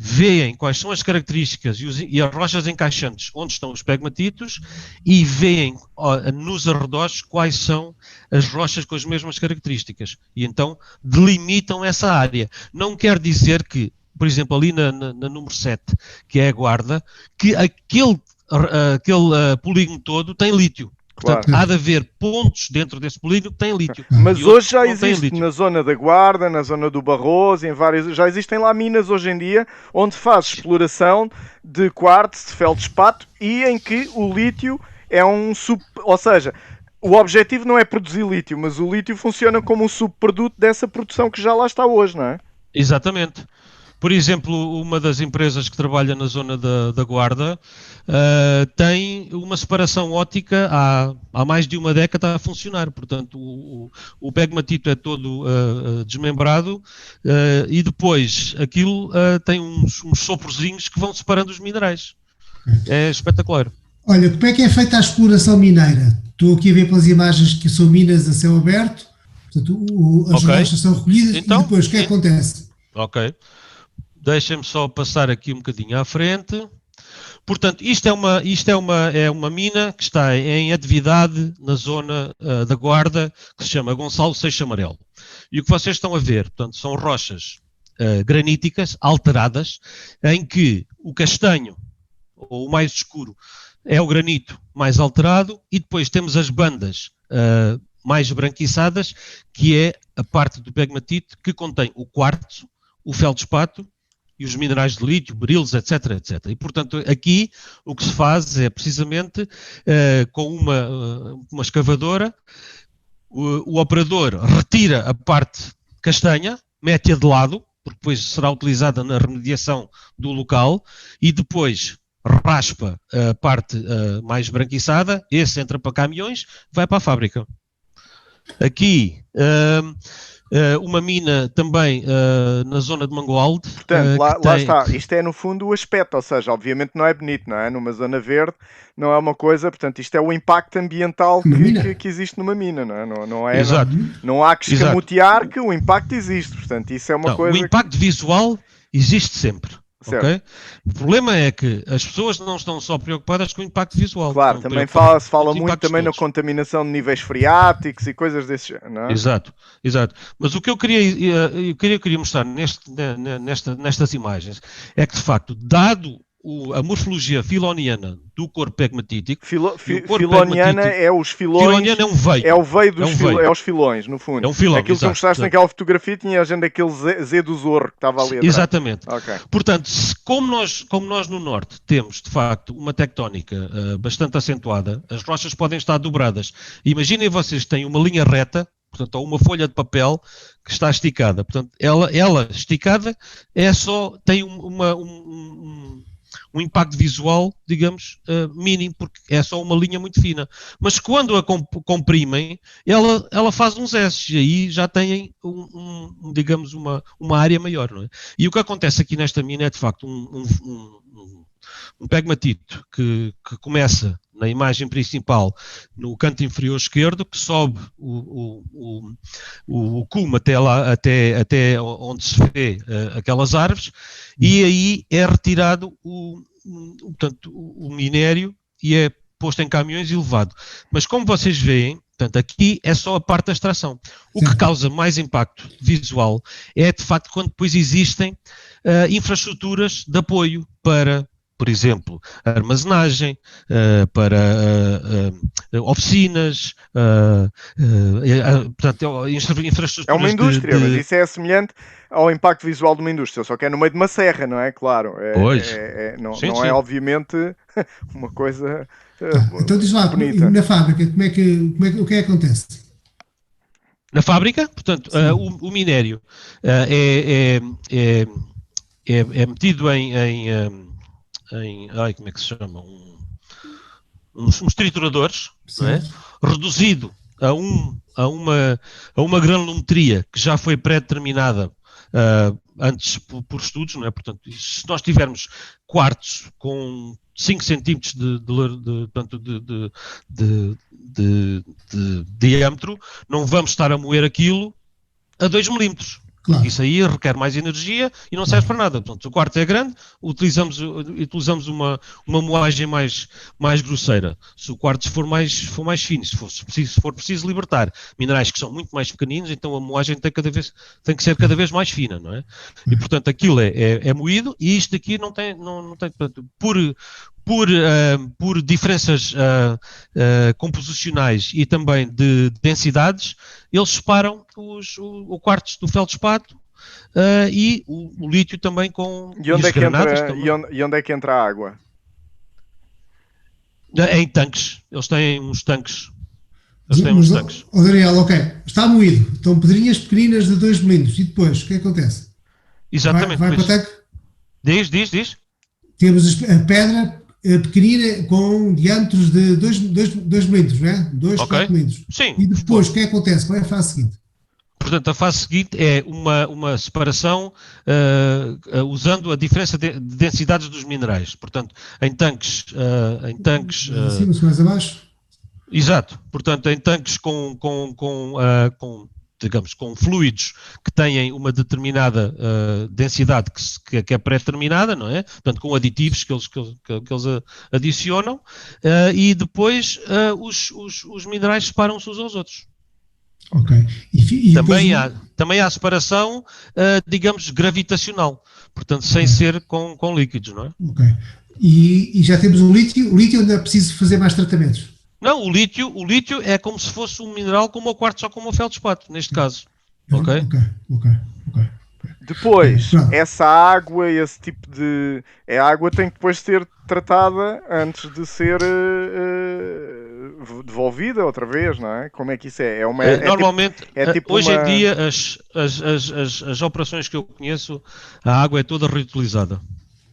veem quais são as características e as rochas encaixantes onde estão os pegmatitos e veem nos arredores quais são as rochas com as mesmas características. E então delimitam essa área. Não quer dizer que, por exemplo, ali na número 7, que é a Guarda, que aquele polígono todo tem lítio. Portanto, há de haver pontos dentro desse polígono que têm lítio. Mas hoje já existe na zona da Guarda, na zona do Barroso, já existem lá minas hoje em dia onde faz exploração de quartzo, de feldspato, e em que o lítio é ou seja, o objetivo não é produzir lítio, mas o lítio funciona como um subproduto dessa produção que já lá está hoje, não é? Exatamente. Por exemplo, uma das empresas que trabalha na zona da Guarda tem uma separação óptica há mais de uma década a funcionar. Portanto, o pegmatito é todo desmembrado e depois aquilo tem uns soprozinhos que vão separando os minerais. É espetacular. Olha, como é que é feita a exploração mineira? Estou aqui a ver pelas imagens que são minas a céu aberto, portanto, as rochas são recolhidas, então, e depois o que é que acontece? Ok. Deixem-me só passar aqui um bocadinho à frente. Portanto, isto é uma mina que está em atividade na zona da Guarda, que se chama Gonçalo Seixas Amarelo. E o que vocês estão a ver, portanto, são rochas graníticas, alteradas, em que o castanho, ou o mais escuro, é o granito mais alterado, e depois temos as bandas mais branquiçadas, que é a parte do pegmatito que contém o quartzo, o feldspato, e os minerais de lítio, brilos, etc, etc. E, portanto, aqui o que se faz é, precisamente, com uma escavadora, o operador retira a parte castanha, mete-a de lado, porque depois será utilizada na remediação do local, e depois raspa a parte mais branquiçada, esse entra para caminhões, vai para a fábrica. Aqui uma mina também na zona de Mangualde. Portanto, lá que tem... está. Isto é, no fundo, o aspecto. Ou seja, obviamente não é bonito, não é? Numa zona verde não é uma coisa... Portanto, isto é o impacto ambiental Uma mina. que existe numa mina, não é? Exato, Não há que exato. escamotear que o impacto existe. Portanto, isso é uma Não, o coisa... impacto visual existe sempre. Certo. Ok? O problema é que as pessoas não estão só preocupadas com o impacto visual, Claro, estão também preocupadas se com fala os muito impactos também na todos. contaminação de níveis freáticos e coisas desse género, não é? Exato, exato. Mas o que eu queria mostrar nestas imagens é que, de facto, dado a morfologia filoniana do corpo pegmatítico, e o corpo Filoniana pegmatítico, é os filões, filoniano é um é o veio, veio é dos um veio, é os filões, no fundo. é um filão, Aquilo que tu exato. mostraste Portanto, naquela fotografia tinha a gente aquele Z do Zorro que estava ali atrás. exatamente. Ok. Portanto, como nós no Norte temos, de facto, uma tectónica bastante acentuada, as rochas podem estar dobradas. Imaginem vocês que têm uma linha reta, portanto, ou uma folha de papel que está esticada. Portanto, ela esticada tem um impacto visual, digamos, mínimo, porque é só uma linha muito fina. Mas quando a comprimem, ela faz uns S, e aí já têm, digamos, uma área maior. Não é? E o que acontece aqui nesta mina é, de facto, um pegmatito que começa na imagem principal no canto inferior esquerdo, que sobe o cume até lá, até onde se vê aquelas árvores, e aí é retirado portanto, o minério e é posto em caminhões e levado. Mas como vocês veem, portanto, aqui é só a parte da extração. O que causa mais impacto visual é, de facto, quando depois existem infraestruturas de apoio para, por exemplo, armazenagem, para oficinas, portanto, É uma infraestruturas indústria, mas isso é semelhante ao impacto visual de uma indústria, só que é no meio de uma serra, não é? Claro, Pois, não é sim. obviamente uma coisa Tá. Então diz lá, bonita. na fábrica, o que é que acontece? Na fábrica, portanto, Sim. o minério é metido ai, como é que se chama? Uns trituradores, não é? Certo. Reduzido a uma granulometria que já foi pré-determinada antes por estudos, não é? Portanto, se nós tivermos quartos com 5 centímetros de diâmetro, não vamos estar a moer aquilo a 2 milímetros. Porque Claro. isso aí requer mais energia e não serve para nada. Portanto, o quarto é grande, utilizamos uma moagem mais grosseira. Se o quarto for mais fino, se for preciso libertar minerais que são muito mais pequeninos, então a moagem tem que ser cada vez mais fina, não é? E, portanto, aquilo é moído e isto aqui não tem portanto, por diferenças composicionais e também de densidades, eles separam o quartzo do feldspato e o lítio também E e onde os é que granatos entra, também. e onde é que entra a água? Em tanques. Eles têm uns tanques. Mas, Daniel, ok, está moído. Estão pedrinhas pequeninas de 2 milímetros. E depois, o que acontece? Exatamente. Vai para o tanque? Diz. Temos a pedra pequenina com diâmetros de 2 milímetros, não é? 2, Ok. 4 milímetros. Sim. E depois, o que acontece? Qual é a fase seguinte? Portanto, a fase seguinte é uma separação usando a diferença de densidades dos minerais. Portanto, em tanques. Mais acima, mais abaixo? Exato. Portanto, em tanques digamos, com fluidos que têm uma determinada densidade que é pré-determinada, não é? Portanto, com aditivos que eles adicionam, e depois os minerais separam-se uns aos outros. Ok. E Também há separação, digamos, gravitacional, portanto, sem ser com líquidos, não é? Ok. E já temos o lítio. O lítio ainda é preciso fazer mais tratamentos. Não, o lítio é como se fosse um mineral como o quartzo ou como o feldspato, neste caso. Ok? Ok. Depois, essa água, esse tipo de... A água tem que depois ser tratada antes de ser devolvida outra vez, não é? Como é que isso é? Normalmente, tipo hoje uma... em dia, as operações que eu conheço, a água é toda reutilizada.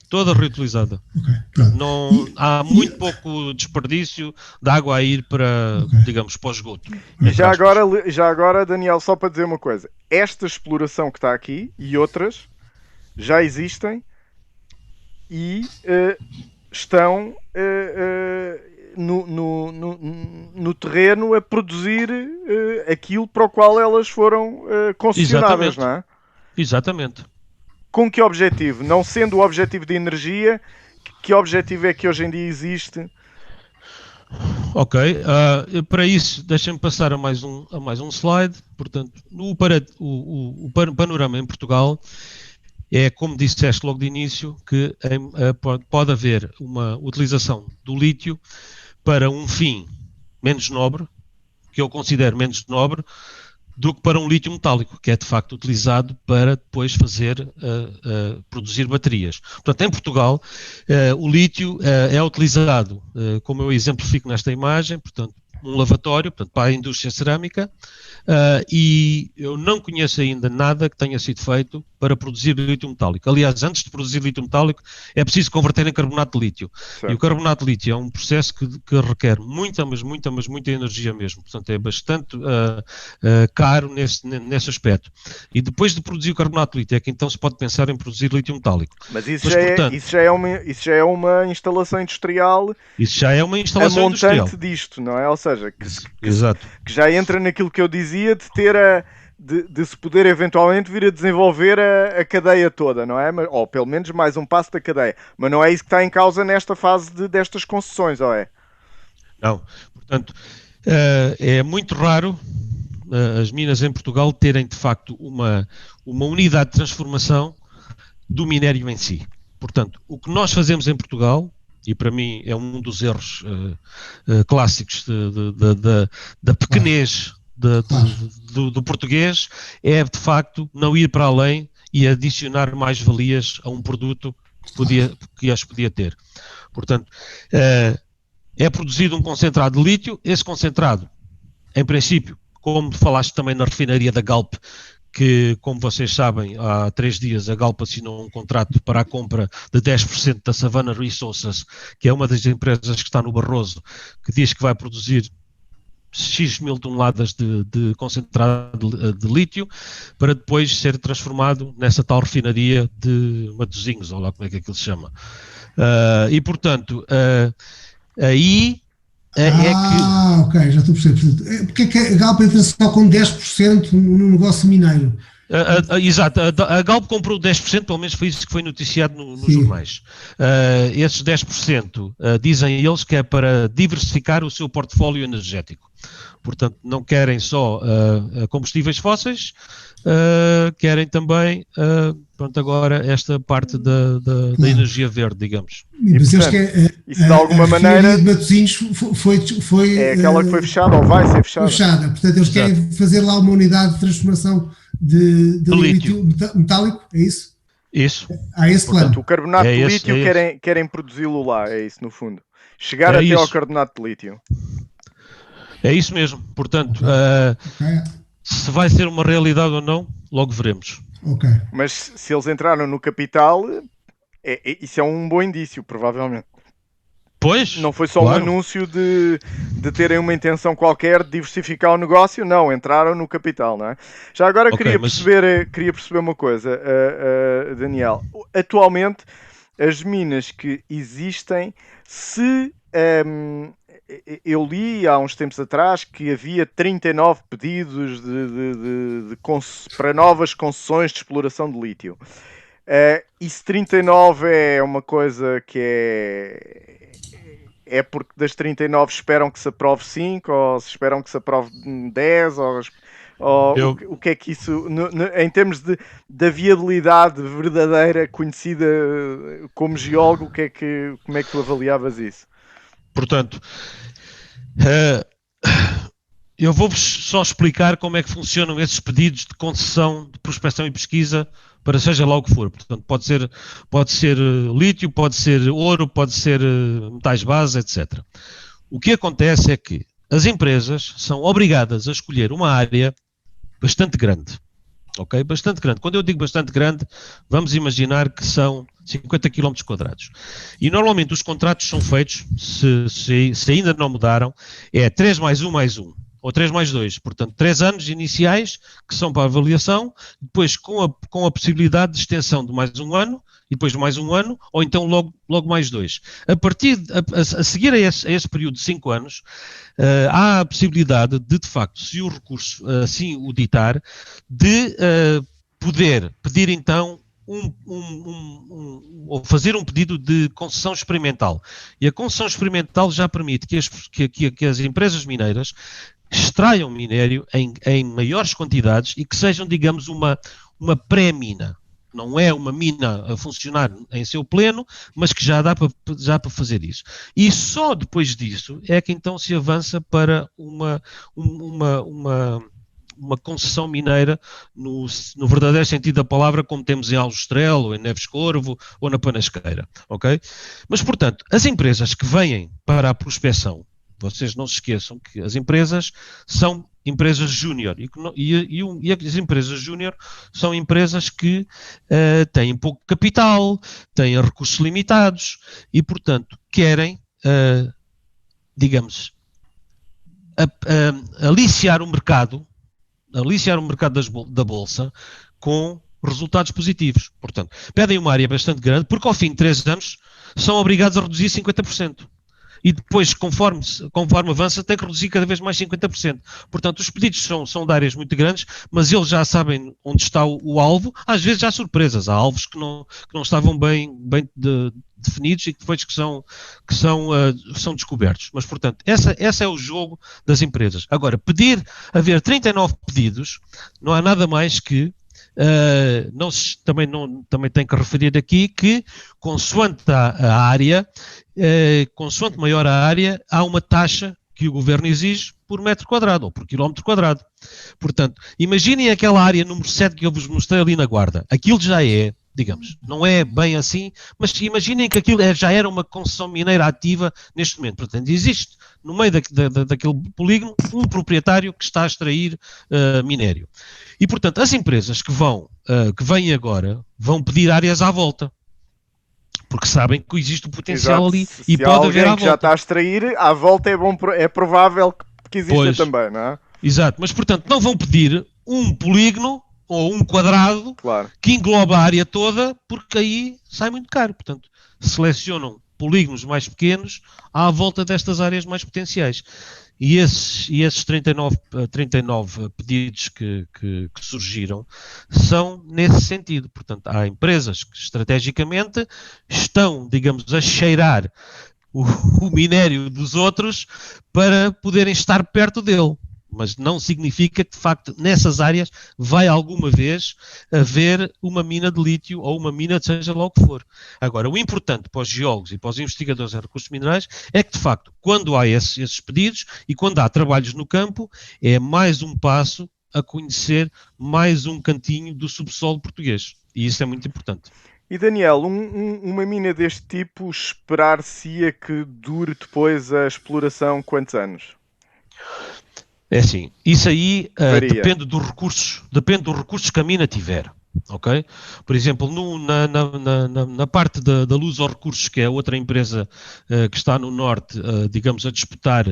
toda reutilizada. Ok, pronto. Não, há muito pouco desperdício de água a ir para, digamos, para o esgoto. E entre aspas. já agora, Daniel, só para dizer uma coisa, esta exploração que está aqui e outras já existem e estão no terreno a produzir aquilo para o qual elas foram concessionadas, Exatamente. não é? Exatamente. Com que objetivo? Não sendo o objetivo de energia, que objetivo é que hoje em dia existe? Ok, para isso deixem-me passar a mais um slide. Portanto, o panorama em Portugal é, como disseste logo de início, que pode haver uma utilização do lítio para um fim menos nobre, que eu considero menos nobre, do que para um lítio metálico, que é de facto utilizado para depois produzir baterias. Portanto, em Portugal, o lítio é utilizado, como eu exemplifico nesta imagem, portanto, um lavatório, portanto, para a indústria cerâmica, e eu não conheço ainda nada que tenha sido feito para produzir lítio metálico. Aliás, antes de produzir lítio metálico, é preciso converter em carbonato de lítio. Certo. E o carbonato de lítio é um processo que requer muita energia mesmo. Portanto, é bastante caro nesse aspecto. E depois de produzir o carbonato de lítio, é que então se pode pensar em produzir lítio metálico. Mas isso já é uma instalação industrial. Isso já é uma instalação a montante industrial disto, não é? Ou seja, Exato. que já entra naquilo que eu dizia de ter de se poder eventualmente vir a desenvolver a cadeia toda, não é? Ou pelo menos mais um passo da cadeia. Mas não é isso que está em causa nesta fase destas concessões, ou é? Não. Portanto, é muito raro as minas em Portugal terem de facto uma unidade de transformação do minério em si. Portanto, o que nós fazemos em Portugal, e para mim é um dos erros clássicos da pequenez do português, é de facto não ir para além e adicionar mais valias a um produto que as podia ter. Portanto, é produzido um concentrado de lítio, esse concentrado, em princípio, como falaste também na refinaria da Galp, que, como vocês sabem, há 3 dias a Galp assinou um contrato para a compra de 10% da Savannah Resources, que é uma das empresas que está no Barroso, que diz que vai produzir X mil toneladas de concentrado de lítio, para depois ser transformado nessa tal refinaria de Matosinhos, ou lá como é que aquilo se chama. E, portanto, aí é que... Ok, já estou a perceber. Porque é que a Galp entra só com 10% no negócio mineiro? Exato, a Galp comprou 10%, pelo menos foi isso que foi noticiado nos jornais. Esses 10% dizem eles que é para diversificar o seu portfólio energético. Portanto, não querem só combustíveis fósseis, querem também, pronto, agora esta parte da energia verde, digamos. Mas eles querem, isso de alguma maneira de Matosinhos foi é aquela que foi fechada ou vai ser fechada. Portanto, eles querem fazer lá uma unidade de transformação de lítio metálico, é isso? Isso. Há esse plano. Portanto, o carbonato de lítio querem produzi-lo lá, é isso no fundo. Chegar até ao carbonato de lítio. É isso mesmo. Portanto, se vai ser uma realidade ou não, logo veremos. Okay. Mas se eles entraram no capital, isso é um bom indício, provavelmente. Pois, não foi só um anúncio de terem uma intenção qualquer de diversificar o negócio, não, entraram no capital, não é? Já agora queria perceber uma coisa, Daniel. Atualmente, as minas que existem, eu li há uns tempos atrás que havia 39 pedidos para novas concessões de exploração de lítio. Isso 39 é uma coisa que é porque das 39 esperam que se aprove 5 ou se esperam que se aprove 10 o que é que isso em termos da viabilidade verdadeira conhecida como geólogo, como é que tu avaliavas isso? Portanto, eu vou-vos só explicar como é que funcionam esses pedidos de concessão de prospecção e pesquisa para seja lá o que for. Portanto, pode ser lítio, pode ser ouro, pode ser metais base, etc. O que acontece é que as empresas são obrigadas a escolher uma área bastante grande. Ok? Bastante grande. Quando eu digo bastante grande, vamos imaginar que são 50 km quadrados. E normalmente os contratos são feitos, se ainda não mudaram, é 3 mais 1 mais 1. Ou 3 mais 2, portanto 3 anos iniciais que são para avaliação, depois com a possibilidade de extensão de mais um ano, e depois mais um ano, ou então logo mais 2. A seguir a esse período de 5 anos, há a possibilidade de facto, se o recurso assim o ditar, de poder pedir então ou fazer um pedido de concessão experimental. E a concessão experimental já permite que as empresas mineiras extraiam minério em maiores quantidades e que sejam, digamos, uma pré-mina. Não é uma mina a funcionar em seu pleno, mas que já dá para fazer isso. E só depois disso é que então se avança para uma concessão mineira no verdadeiro sentido da palavra, como temos em Aljustrel, ou em Neves Corvo, ou na Panasqueira, ok? Mas, portanto, as empresas que vêm para a prospecção, vocês não se esqueçam que as empresas são empresas júnior e as empresas júnior são empresas que têm pouco capital, têm recursos limitados e, portanto, querem, digamos, aliciar o mercado da Bolsa com resultados positivos. Portanto, pedem uma área bastante grande, porque ao fim de 3 anos são obrigados a reduzir 50%. E depois, conforme avança, tem que reduzir cada vez mais 50%. Portanto, os pedidos são de áreas muito grandes, mas eles já sabem onde está o alvo. Às vezes há surpresas, há alvos que não estavam bem definidos e que depois que são descobertos. Mas, portanto, esse é o jogo das empresas. Agora, haver 39 pedidos, não há nada mais que também tem que referir aqui que, consoante a área, consoante maior a área, há uma taxa que o governo exige por metro quadrado ou por quilómetro quadrado. Portanto, imaginem aquela área número 7 que eu vos mostrei ali na Guarda. Aquilo já é, digamos, não é bem assim, mas imaginem que aquilo já era uma concessão mineira ativa neste momento. Portanto, existe no meio daquele polígono um proprietário que está a extrair minério. E, portanto, as empresas que vêm agora vão pedir áreas à volta. Porque sabem que existe o potencial ali e pode haver à volta. Se alguém que já está a extrair, à volta é provável que exista também, não é? Exato, mas portanto não vão pedir um polígono ou um quadrado que engloba a área toda, porque aí sai muito caro. Portanto, selecionam polígonos mais pequenos à volta destas áreas mais potenciais. E esses 39 pedidos que surgiram são nesse sentido. Portanto, há empresas que estrategicamente estão, digamos, a cheirar o minério dos outros para poderem estar perto dele. Mas não significa que, de facto, nessas áreas vai alguma vez haver uma mina de lítio ou uma mina de seja lá o que for. Agora, o importante para os geólogos e para os investigadores em recursos minerais é que, de facto, quando há esses pedidos e quando há trabalhos no campo, é mais um passo a conhecer mais um cantinho do subsolo português. E isso é muito importante. E Daniel, uma mina deste tipo, esperar-se-ia que dure depois a exploração quantos anos? É assim, isso aí depende dos recursos que a mina tiver, ok? Por exemplo, na parte da Luz aos Recursos, que é outra empresa que está no norte, digamos, a disputar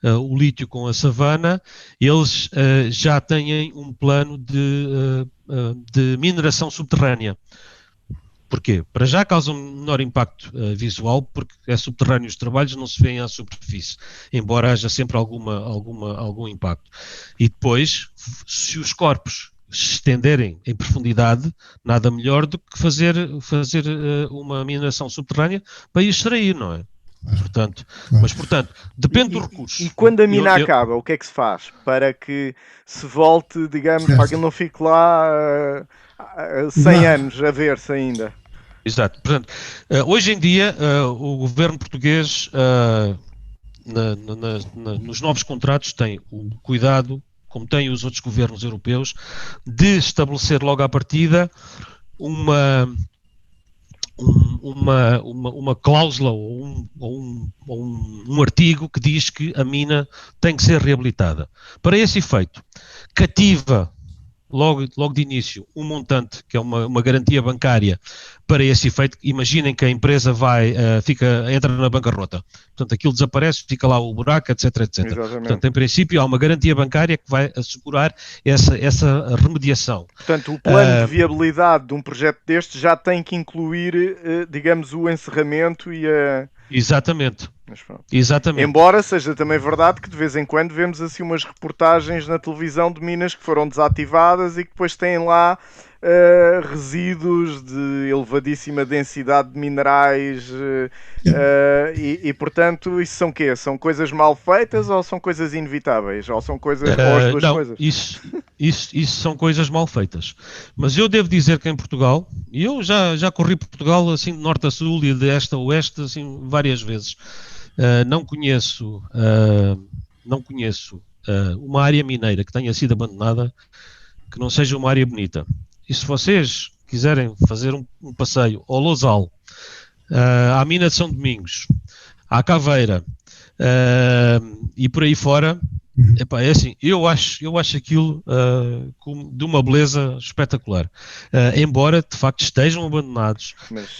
o lítio com a Savana, eles já têm um plano de mineração subterrânea. Porquê? Para já causa um menor impacto visual, porque é subterrâneo, os trabalhos não se veem à superfície, embora haja sempre algum impacto. E depois, se os corpos se estenderem em profundidade, nada melhor do que fazer uma mineração subterrânea para extrair, não é? Portanto, depende dos recursos. E quando a mina acaba, o que é que se faz para que se volte, digamos, para que ele não fique lá 100 anos a ver-se ainda? Exato. Portanto, hoje em dia, o governo português, nos novos contratos, tem o cuidado, como têm os outros governos europeus, de estabelecer logo à partida uma cláusula ou um artigo que diz que a mina tem que ser reabilitada. Para esse efeito, cativa logo de início um montante, que é uma garantia bancária para esse efeito. Imaginem que a empresa entra na bancarrota. Portanto, aquilo desaparece, fica lá o buraco, etc, etc. Exatamente. Portanto, em princípio, há uma garantia bancária que vai assegurar essa remediação. Portanto, o plano de viabilidade de um projeto deste já tem que incluir, digamos, o encerramento e a... Exatamente. Exatamente. Embora seja também verdade que de vez em quando vemos assim umas reportagens na televisão de minas que foram desativadas e que depois têm lá resíduos de elevadíssima densidade de minerais e portanto isso são quê? São coisas mal feitas ou são coisas inevitáveis? Ou são coisas ou as duas não, coisas? Isso são coisas mal feitas. Mas eu devo dizer que em Portugal, e eu já corri Portugal assim de norte a sul e de este a oeste assim várias vezes, não conheço uma área mineira que tenha sido abandonada que não seja uma área bonita. E se vocês quiserem fazer um passeio ao Lousal, à mina de São Domingos, à Caveira e por aí fora, epá, é assim, eu acho aquilo de uma beleza espetacular, embora de facto estejam abandonados. Mas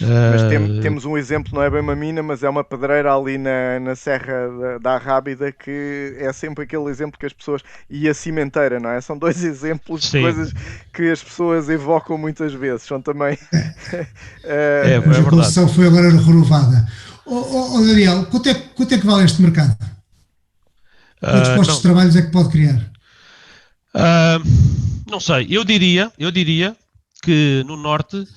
temos um exemplo, não é bem uma mina, mas é uma pedreira ali na Serra da Arrábida, que é sempre aquele exemplo que as pessoas... E a cimenteira, não é? São dois exemplos de coisas que as pessoas evocam muitas vezes. São também... a construção foi agora renovada. Daniel, quanto é que vale este mercado? Quantos postos de trabalho é que pode criar? Não sei, eu diria que no Norte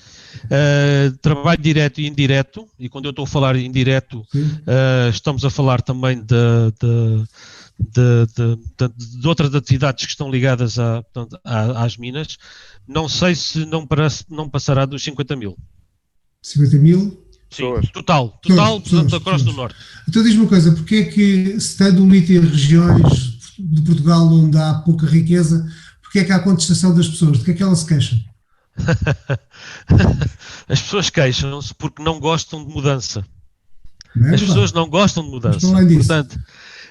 trabalho direto e indireto, e quando eu estou a falar indireto estamos a falar também de outras atividades que estão ligadas às minas. Não sei se não passará dos 50 mil. 50 mil? Sim, total, portanto, a Cross do Norte. Então diz-me uma coisa, porque é que, se tendo o lítio em regiões de Portugal onde há pouca riqueza, porque é que há contestação das pessoas? De que é que elas se queixam? As pessoas queixam-se porque não gostam de mudança. As pessoas não gostam de mudança.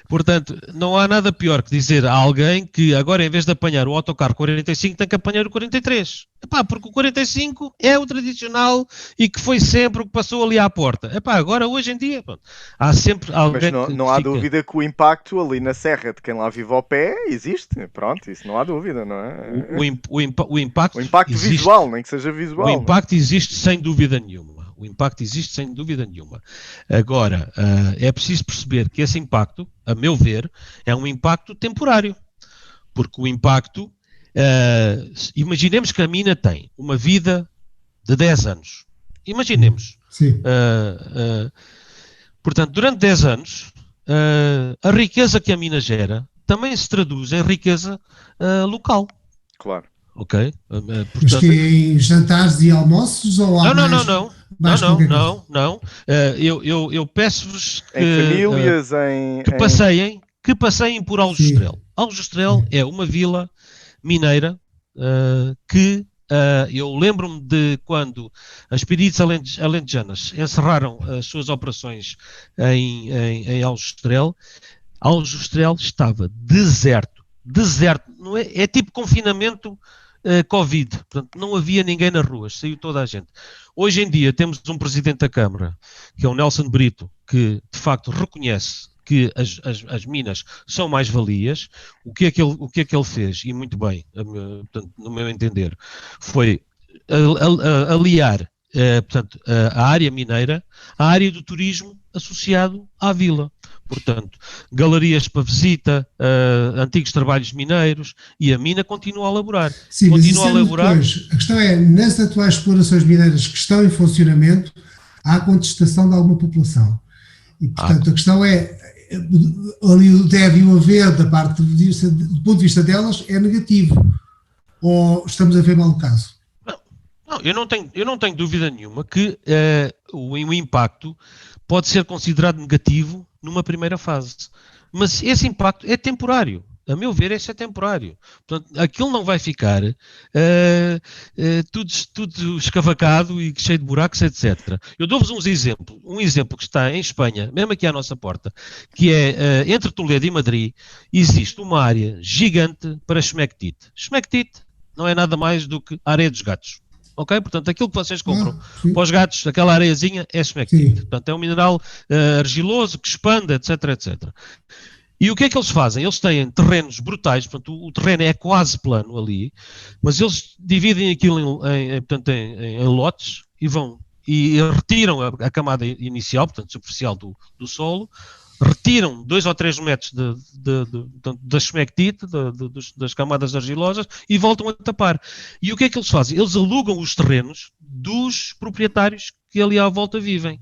Portanto, não há nada pior que dizer a alguém que agora, em vez de apanhar o autocarro 45, tem que apanhar o 43. Epá, porque o 45 é o tradicional e que foi sempre o que passou ali à porta. Epá, agora, hoje em dia, pronto, há sempre alguém. Mas não há dúvida que o impacto ali na serra de quem lá vive ao pé existe. Pronto, isso não há dúvida, não é? O impacto existe, visual, nem que seja visual. O impacto existe sem dúvida nenhuma. O impacto existe sem dúvida nenhuma. Agora, é preciso perceber que esse impacto, a meu ver, é um impacto temporário. Porque o impacto, imaginemos que a mina tem uma vida de 10 anos. Imaginemos. Sim. Portanto, durante 10 anos, a riqueza que a mina gera também se traduz em riqueza local. Claro. Ok? Portanto, mas que em jantares e almoços ou há Não. Eu peço-vos que, em famílias, que passeiem por Aljustrel. Aljustrel é uma vila mineira que eu lembro-me de quando as Espíritos Alentejanas encerraram as suas operações em Aljustrel. Aljustrel estava deserto, não é tipo confinamento Covid, portanto não havia ninguém nas ruas, saiu toda a gente. Hoje em dia temos um Presidente da Câmara, que é o Nelson Brito, que de facto reconhece que as minas são mais-valias. O que é que ele fez, e muito bem, portanto, no meu entender, foi aliar portanto, a área mineira à área do turismo associado à vila. Portanto, galerias para visita, antigos trabalhos mineiros, e a mina continua a laborar. Sim, continua a laborar. Depois, a questão é, nas atuais explorações mineiras que estão em funcionamento, há contestação de alguma população. E, portanto, a questão é, ali deve haver, do ponto de vista delas, é negativo. Ou estamos a ver mal o caso? Não, eu não tenho dúvida nenhuma que o impacto pode ser considerado negativo numa primeira fase. Mas esse impacto é temporário. A meu ver, esse é temporário. Portanto, aquilo não vai ficar tudo escavacado e cheio de buracos, etc. Eu dou-vos um exemplo que está em Espanha, mesmo aqui à nossa porta, que é entre Toledo e Madrid, existe uma área gigante para Schmectite. Schmectite não é nada mais do que a areia dos gatos. Ok? Portanto, aquilo que vocês compram sim. para os gatos, aquela areiazinha, é esmectite. Sim. Portanto, é um mineral argiloso que expande, etc, etc. E o que é que eles fazem? Eles têm terrenos brutais, portanto, o terreno é quase plano ali, mas eles dividem aquilo portanto, em lotes e vão e retiram a camada inicial, portanto, superficial do solo, retiram 2 ou 3 metros da esmectite, das camadas argilosas, e voltam a tapar. E o que é que eles fazem? Eles alugam os terrenos dos proprietários que ali à volta vivem.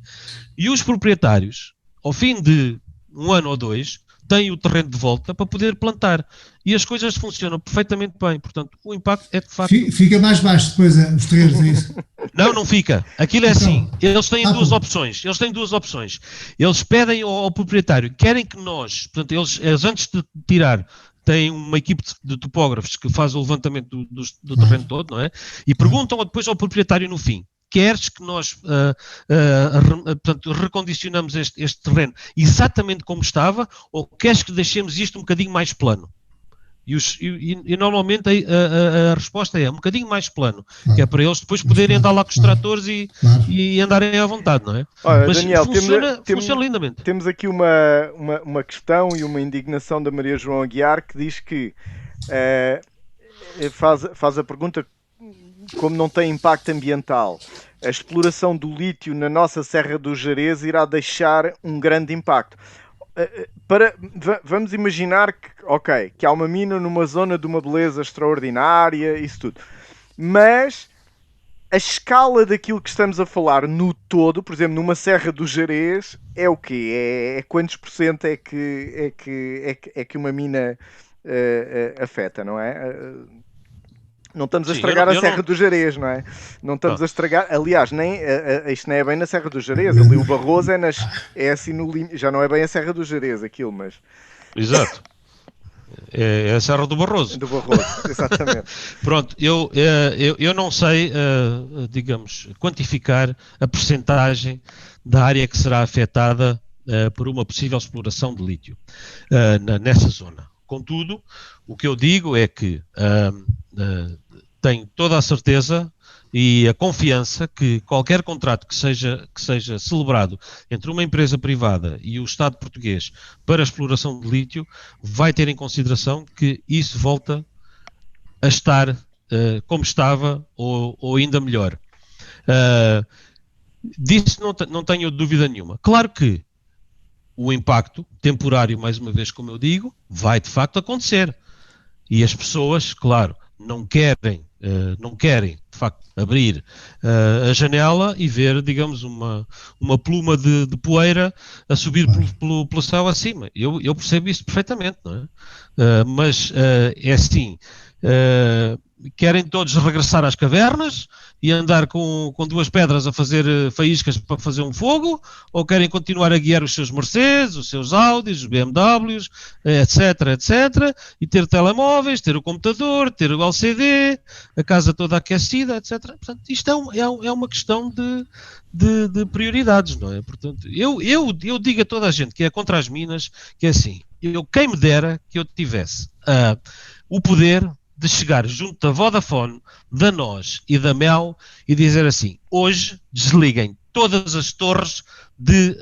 E os proprietários, ao fim de 1 ano ou 2, têm o terreno de volta para poder plantar. E as coisas funcionam perfeitamente bem. Portanto, o impacto é de facto... Fica mais baixo depois os terrenos, é isso? Não fica. Aquilo é Então, assim. Eles têm duas bom. opções. Eles pedem ao proprietário, querem que nós, portanto, eles antes de tirar, têm uma equipe de topógrafos que faz o levantamento do terreno todo, não é? E perguntam depois ao proprietário no fim: queres que nós portanto, recondicionamos este terreno exatamente como estava, ou queres que deixemos isto um bocadinho mais plano? E normalmente a resposta é um bocadinho mais plano, que é para eles depois poderem andar lá com os tratores e andarem à vontade, não é? Olha, Mas Daniel, funciona lindamente. temos aqui uma questão e uma indignação da Maria João Aguiar, que diz que faz a pergunta: como não tem impacto ambiental, a exploração do lítio na nossa Serra do Jerez irá deixar um grande impacto. Vamos imaginar que há uma mina numa zona de uma beleza extraordinária, isso tudo, mas a escala daquilo que estamos a falar no todo, por exemplo, numa Serra do Jerez, é o quê? É quantos por cento é que uma mina afeta, não é? Não estamos a estragar a Serra do Jerez, não é? Não estamos a estragar. Aliás, isto não é bem na Serra do Jerez. Ali o Barroso é assim no limite. Já não é bem a Serra do Jerez aquilo, mas. Exato. É a Serra do Barroso. Do Barroso, exatamente. Pronto, eu não sei, digamos, quantificar a percentagem da área que será afetada por uma possível exploração de lítio nessa zona. Contudo, o que eu digo é que tenho toda a certeza e a confiança que qualquer contrato que seja celebrado entre uma empresa privada e o Estado português para a exploração de lítio vai ter em consideração que isso volta a estar como estava ou ainda melhor. Disso não tenho dúvida nenhuma. Claro que o impacto temporário, mais uma vez, como eu digo, vai de facto acontecer. E as pessoas, claro, não querem de facto abrir a janela e ver, digamos, uma pluma de poeira a subir pelo céu acima. Eu percebo isso perfeitamente, não é? Mas é assim, querem todos regressar às cavernas e andar com 2 pedras a fazer faíscas para fazer um fogo, ou querem continuar a guiar os seus Mercedes, os seus Audis, os BMWs, etc, etc, e ter telemóveis, ter o computador, ter o LCD, a casa toda aquecida, etc. Portanto, isto é uma questão de prioridades, não é? Portanto, eu digo a toda a gente que é contra as minas, que é assim, quem me dera que eu tivesse o poder de chegar junto da Vodafone, da NOS e da Mel e dizer assim: hoje desliguem todas as torres de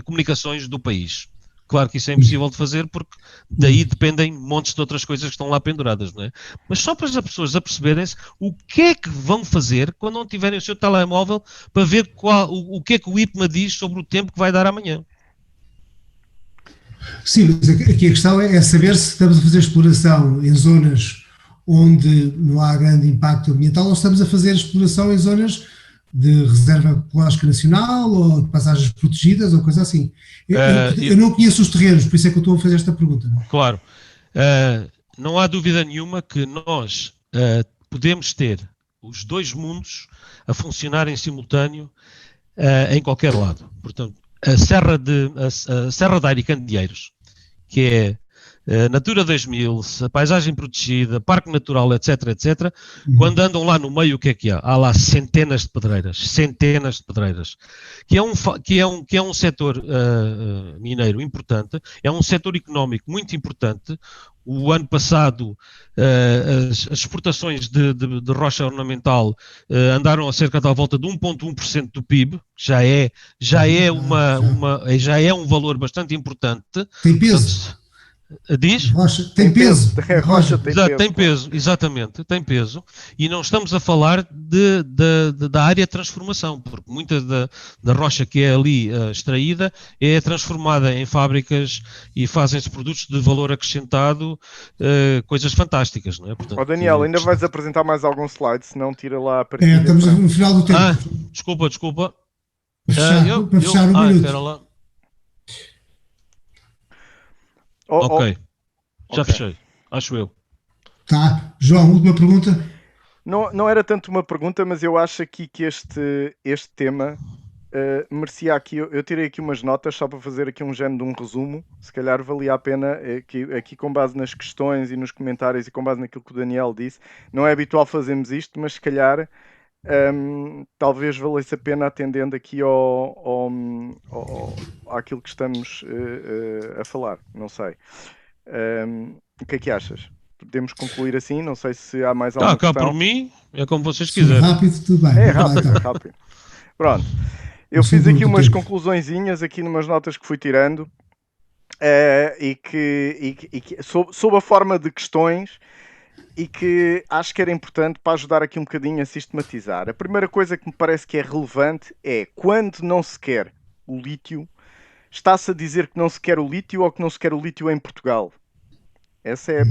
comunicações do país. Claro que isso é impossível de fazer, porque daí dependem montes de outras coisas que estão lá penduradas, não é? Mas só para as pessoas aperceberem-se o que é que vão fazer quando não tiverem o seu telemóvel para ver o que é que o IPMA diz sobre o tempo que vai dar amanhã. Sim, mas aqui a questão é saber se estamos a fazer exploração em zonas onde não há grande impacto ambiental ou estamos a fazer exploração em zonas de reserva ecológica nacional ou de passagens protegidas ou coisa assim. Eu não conheço os terrenos, por isso é que eu estou a fazer esta pergunta. Claro. Não há dúvida nenhuma que nós podemos ter os 2 mundos a funcionar em simultâneo em qualquer lado. Portanto, a Serra de Aricandeeiros, que é Natura 2000, a paisagem protegida, Parque Natural, etc, etc, quando andam lá no meio, o que é que há? Há lá centenas de pedreiras, que é um setor mineiro importante, é um setor económico muito importante. O ano passado, as exportações de rocha ornamental andaram a cerca da volta de 1,1% do PIB, já é um valor bastante importante. Tem peso. Portanto, diz? Rocha tem peso. A rocha tem peso. Tem peso, exatamente, tem peso. E não estamos a falar da área de transformação, porque muita da rocha que é ali extraída é transformada em fábricas e fazem-se produtos de valor acrescentado, coisas fantásticas, não é? Portanto, Daniel, ainda vais apresentar mais algum slide, se não tira lá a partir. Estamos no final do tempo. Desculpa. Para fechar o minuto. Espera lá. Ok. Já fechei, acho eu. Tá. João, última pergunta. Não era tanto uma pergunta, mas eu acho aqui que este tema merecia aqui. Eu tirei aqui umas notas só para fazer aqui um género de um resumo. Se calhar valia a pena, aqui com base nas questões e nos comentários e com base naquilo que o Daniel disse. Não é habitual fazermos isto, mas se calhar talvez valesse a pena, atendendo aqui àquilo que estamos a falar. Não sei. O que é que achas? Podemos concluir assim? Não sei se há mais alguma questão. Cá por mim, é como vocês quiserem. Rápido, tudo bem. É rápido. Pronto. Eu fiz aqui umas conclusõezinhas aqui numas notas que fui tirando e que sob a forma de questões e que acho que era importante para ajudar aqui um bocadinho a sistematizar. A primeira coisa que me parece que é relevante é quando não se quer o lítio, está-se a dizer que não se quer o lítio ou que não se quer o lítio em Portugal? Essa é a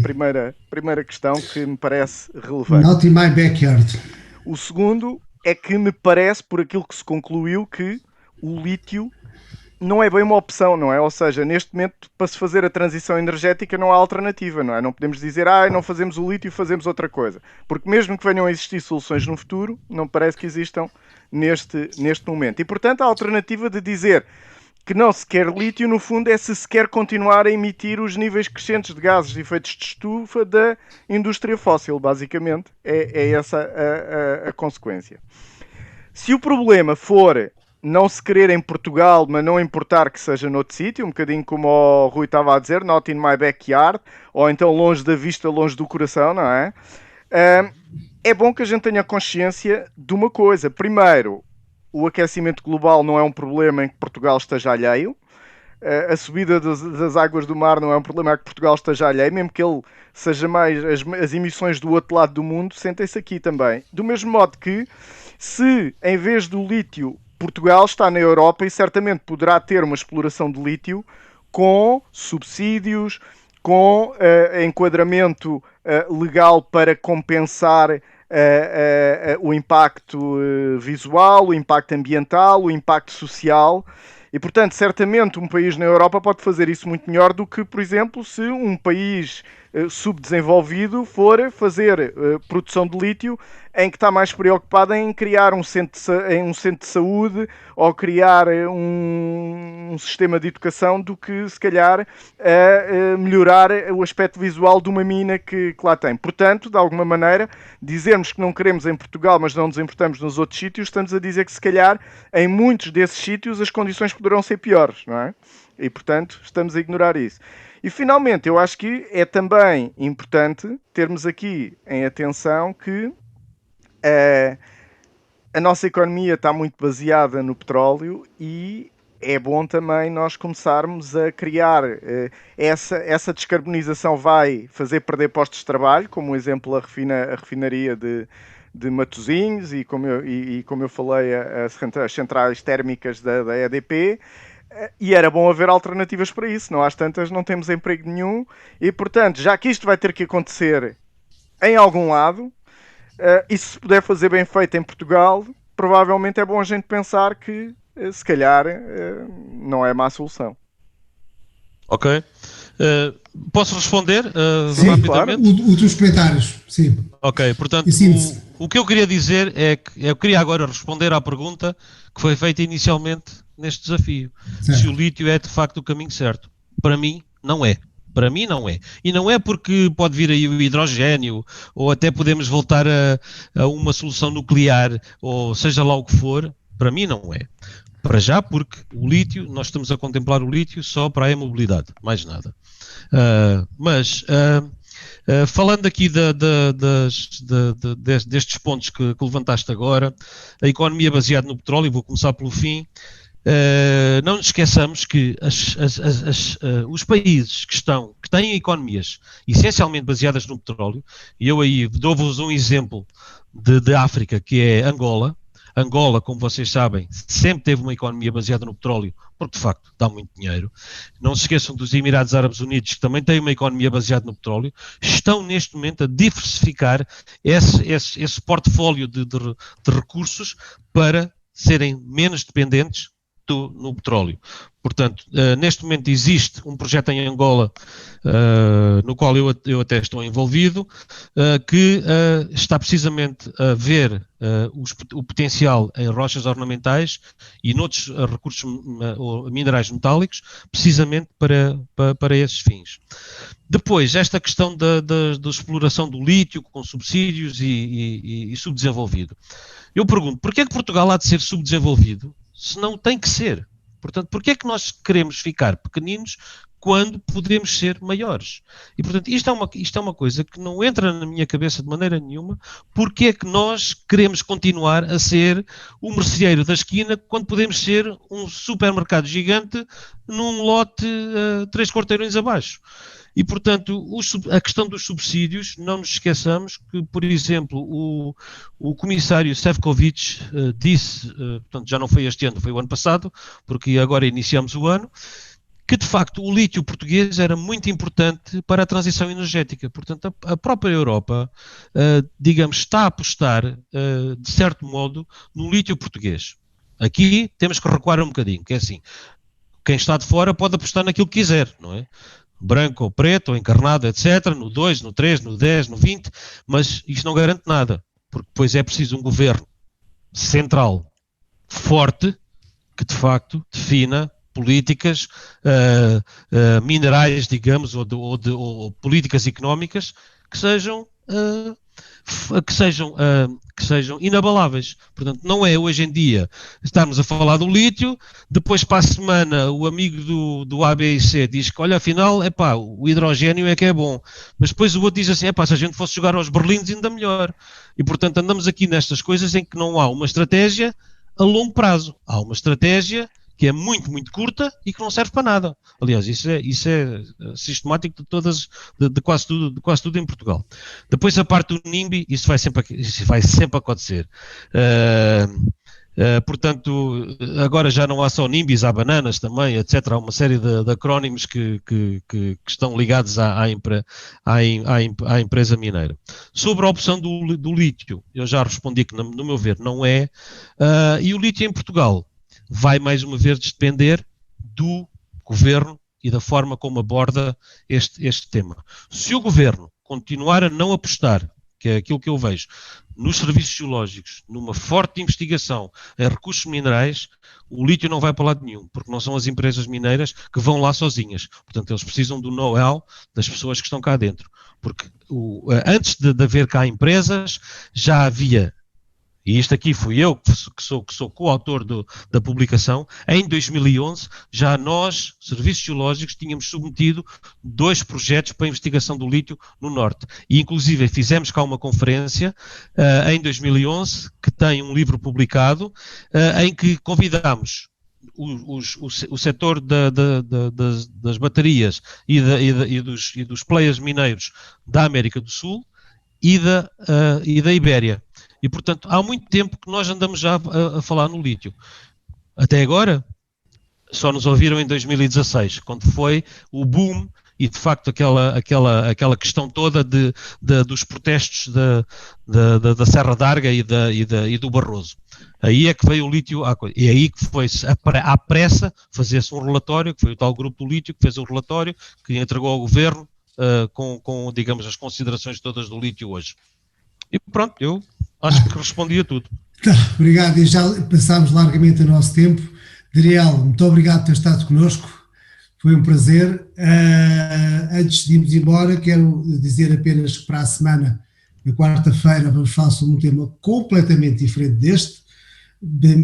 primeira questão que me parece relevante. Not in my backyard. O segundo é que me parece, por aquilo que se concluiu, que o lítio não é bem uma opção, não é? Ou seja, neste momento, para se fazer a transição energética, não há alternativa, não é? Não podemos dizer, não fazemos o lítio e fazemos outra coisa. Porque mesmo que venham a existir soluções no futuro, não parece que existam neste momento. E, portanto, a alternativa de dizer que não se quer lítio, no fundo, é se quer continuar a emitir os níveis crescentes de gases de efeitos de estufa da indústria fóssil, basicamente. É essa a consequência. Se o problema for não se querer em Portugal, mas não importar que seja noutro sítio, um bocadinho como o Rui estava a dizer, not in my backyard, ou então longe da vista, longe do coração, não é? É bom que a gente tenha consciência de uma coisa. Primeiro, o aquecimento global não é um problema em que Portugal esteja alheio. A subida das águas do mar não é um problema em que Portugal esteja alheio, mesmo que ele seja mais as emissões do outro lado do mundo, sentem-se aqui também. Do mesmo modo que, se em vez do lítio, Portugal está na Europa e certamente poderá ter uma exploração de lítio com subsídios, com enquadramento legal para compensar o impacto visual, o impacto ambiental, o impacto social. E, portanto, certamente um país na Europa pode fazer isso muito melhor do que, por exemplo, se um país subdesenvolvido for fazer produção de lítio, em que está mais preocupado em criar um centro de saúde ou criar um sistema de educação do que, se calhar, melhorar o aspecto visual de uma mina que lá tem. Portanto, de alguma maneira, dizermos que não queremos em Portugal, mas não nos importamos nos outros sítios, estamos a dizer que, se calhar, em muitos desses sítios as condições poderão ser piores, não é? E, portanto, estamos a ignorar isso. E, finalmente, eu acho que é também importante termos aqui em atenção que a nossa economia está muito baseada no petróleo e é bom também nós começarmos a criar essa descarbonização vai fazer perder postos de trabalho, como o exemplo a refinaria de Matosinhos e como eu falei, as centrais térmicas da EDP. E era bom haver alternativas para isso, não há tantas, não temos emprego nenhum e, portanto, já que isto vai ter que acontecer em algum lado, e se puder fazer bem feito em Portugal, provavelmente é bom a gente pensar que, se calhar, não é má solução. Ok. Posso responder sim, rapidamente? Claro. Outros comentários, sim. Ok, portanto, o que eu queria dizer é que eu queria agora responder à pergunta que foi feita inicialmente neste desafio. Certo. Se o lítio é de facto o caminho certo. Para mim, não é. Para mim não é. E não é porque pode vir aí o hidrogénio, ou até podemos voltar a uma solução nuclear, ou seja lá o que for, para mim não é. Para já, porque o lítio, nós estamos a contemplar o lítio só para a e-mobilidade, mais nada. Falando aqui destes pontos que levantaste agora, a economia baseada no petróleo, vou começar pelo fim. Não nos esqueçamos que os países que têm economias essencialmente baseadas no petróleo, e eu aí dou-vos um exemplo de África, que é Angola. Angola, como vocês sabem, sempre teve uma economia baseada no petróleo, porque de facto dá muito dinheiro. Não se esqueçam dos Emirados Árabes Unidos, que também têm uma economia baseada no petróleo. Estão neste momento a diversificar esse portfólio de recursos para serem menos dependentes no petróleo. Portanto, neste momento existe um projeto em Angola, no qual eu até estou envolvido, que está precisamente a ver o potencial em rochas ornamentais e noutros recursos minerais metálicos, precisamente para esses fins. Depois, esta questão da exploração do lítio com subsídios e subdesenvolvido. Eu pergunto, porquê é que Portugal há de ser subdesenvolvido se não tem que ser? Portanto, porquê é que nós queremos ficar pequeninos quando podemos ser maiores? E, portanto, isto é uma coisa que não entra na minha cabeça de maneira nenhuma. Porquê é que nós queremos continuar a ser o merceeiro da esquina quando podemos ser um supermercado gigante num lote 3 quarteirões abaixo? E, portanto, a questão dos subsídios, não nos esqueçamos que, por exemplo, o comissário Šefčovič disse, portanto, já não foi este ano, foi o ano passado, porque agora iniciamos o ano, que, de facto, o lítio português era muito importante para a transição energética. Portanto, a própria Europa, digamos, está a apostar, de certo modo, no lítio português. Aqui temos que recuar um bocadinho, que é assim, quem está de fora pode apostar naquilo que quiser, não é? Branco ou preto, ou encarnado, etc., no 2, no 3, no 10, no 20, mas isto não garante nada, porque depois é preciso um governo central, forte, que de facto defina políticas minerais, digamos, ou políticas económicas que sejam inabaláveis. Portanto, não é hoje em dia estarmos a falar do lítio, depois para a semana o amigo do ABC diz que, olha, afinal, o hidrogénio é que é bom, mas depois o outro diz assim, se a gente fosse jogar aos berlindes ainda melhor. E, portanto, andamos aqui nestas coisas em que não há uma estratégia a longo prazo, há uma estratégia que é muito, muito curta e que não serve para nada. Aliás, isso é sistemático de quase tudo em Portugal. Depois a parte do NIMBY, isso vai sempre acontecer. Portanto, agora já não há só NIMBYs, há bananas também, etc. Há uma série de acrónimos que estão ligados à empresa mineira. Sobre a opção do lítio, eu já respondi que, no meu ver, não é. E o lítio em Portugal vai mais uma vez depender do governo e da forma como aborda este tema. Se o governo continuar a não apostar, que é aquilo que eu vejo, nos serviços geológicos, numa forte investigação em recursos minerais, o lítio não vai para lado nenhum, porque não são as empresas mineiras que vão lá sozinhas. Portanto, eles precisam do know-how das pessoas que estão cá dentro. Porque antes de haver cá empresas, já havia. E isto aqui fui eu que sou coautor da publicação. Em 2011, já nós, Serviços Geológicos, tínhamos submetido 2 projetos para a investigação do lítio no Norte. E, inclusive, fizemos cá uma conferência em 2011, que tem um livro publicado, em que convidámos o setor das baterias e dos players mineiros da América do Sul e da Ibéria. E, portanto, há muito tempo que nós andamos já a falar no lítio. Até agora, só nos ouviram em 2016, quando foi o boom e, de facto, aquela questão toda dos protestos da Serra d'Arga e do Barroso. Aí é que veio o lítio à coisa. E aí que foi à pressa fazer-se um relatório, que foi o tal grupo do lítio que fez o relatório, que entregou ao governo com, digamos, as considerações todas do lítio hoje. E pronto, eu acho que respondi a tudo. Tá, obrigado, e já passámos largamente o nosso tempo. Daniel, muito obrigado por ter estado connosco. Foi um prazer. Antes de irmos embora, quero dizer apenas que para a semana, na quarta-feira, vamos falar sobre um tema completamente diferente deste.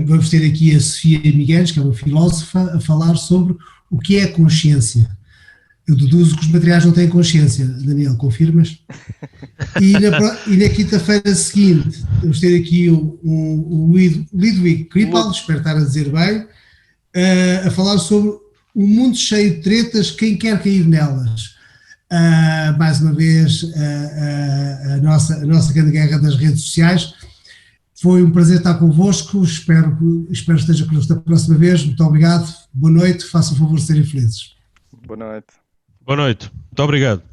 Vamos ter aqui a Sofia Miguel, que é uma filósofa, a falar sobre o que é a consciência. Eu deduzo que os materiais não têm consciência. Daniel, confirmas? E na quinta-feira seguinte, vamos ter aqui o Ludwig Krippel, espero estar a dizer bem, a falar sobre um mundo cheio de tretas, quem quer cair nelas. Mais uma vez, a nossa grande guerra das redes sociais. Foi um prazer estar convosco, espero que esteja connosco da próxima vez. Muito obrigado, boa noite, façam o favor de serem felizes. Boa noite. Boa noite. Muito obrigado.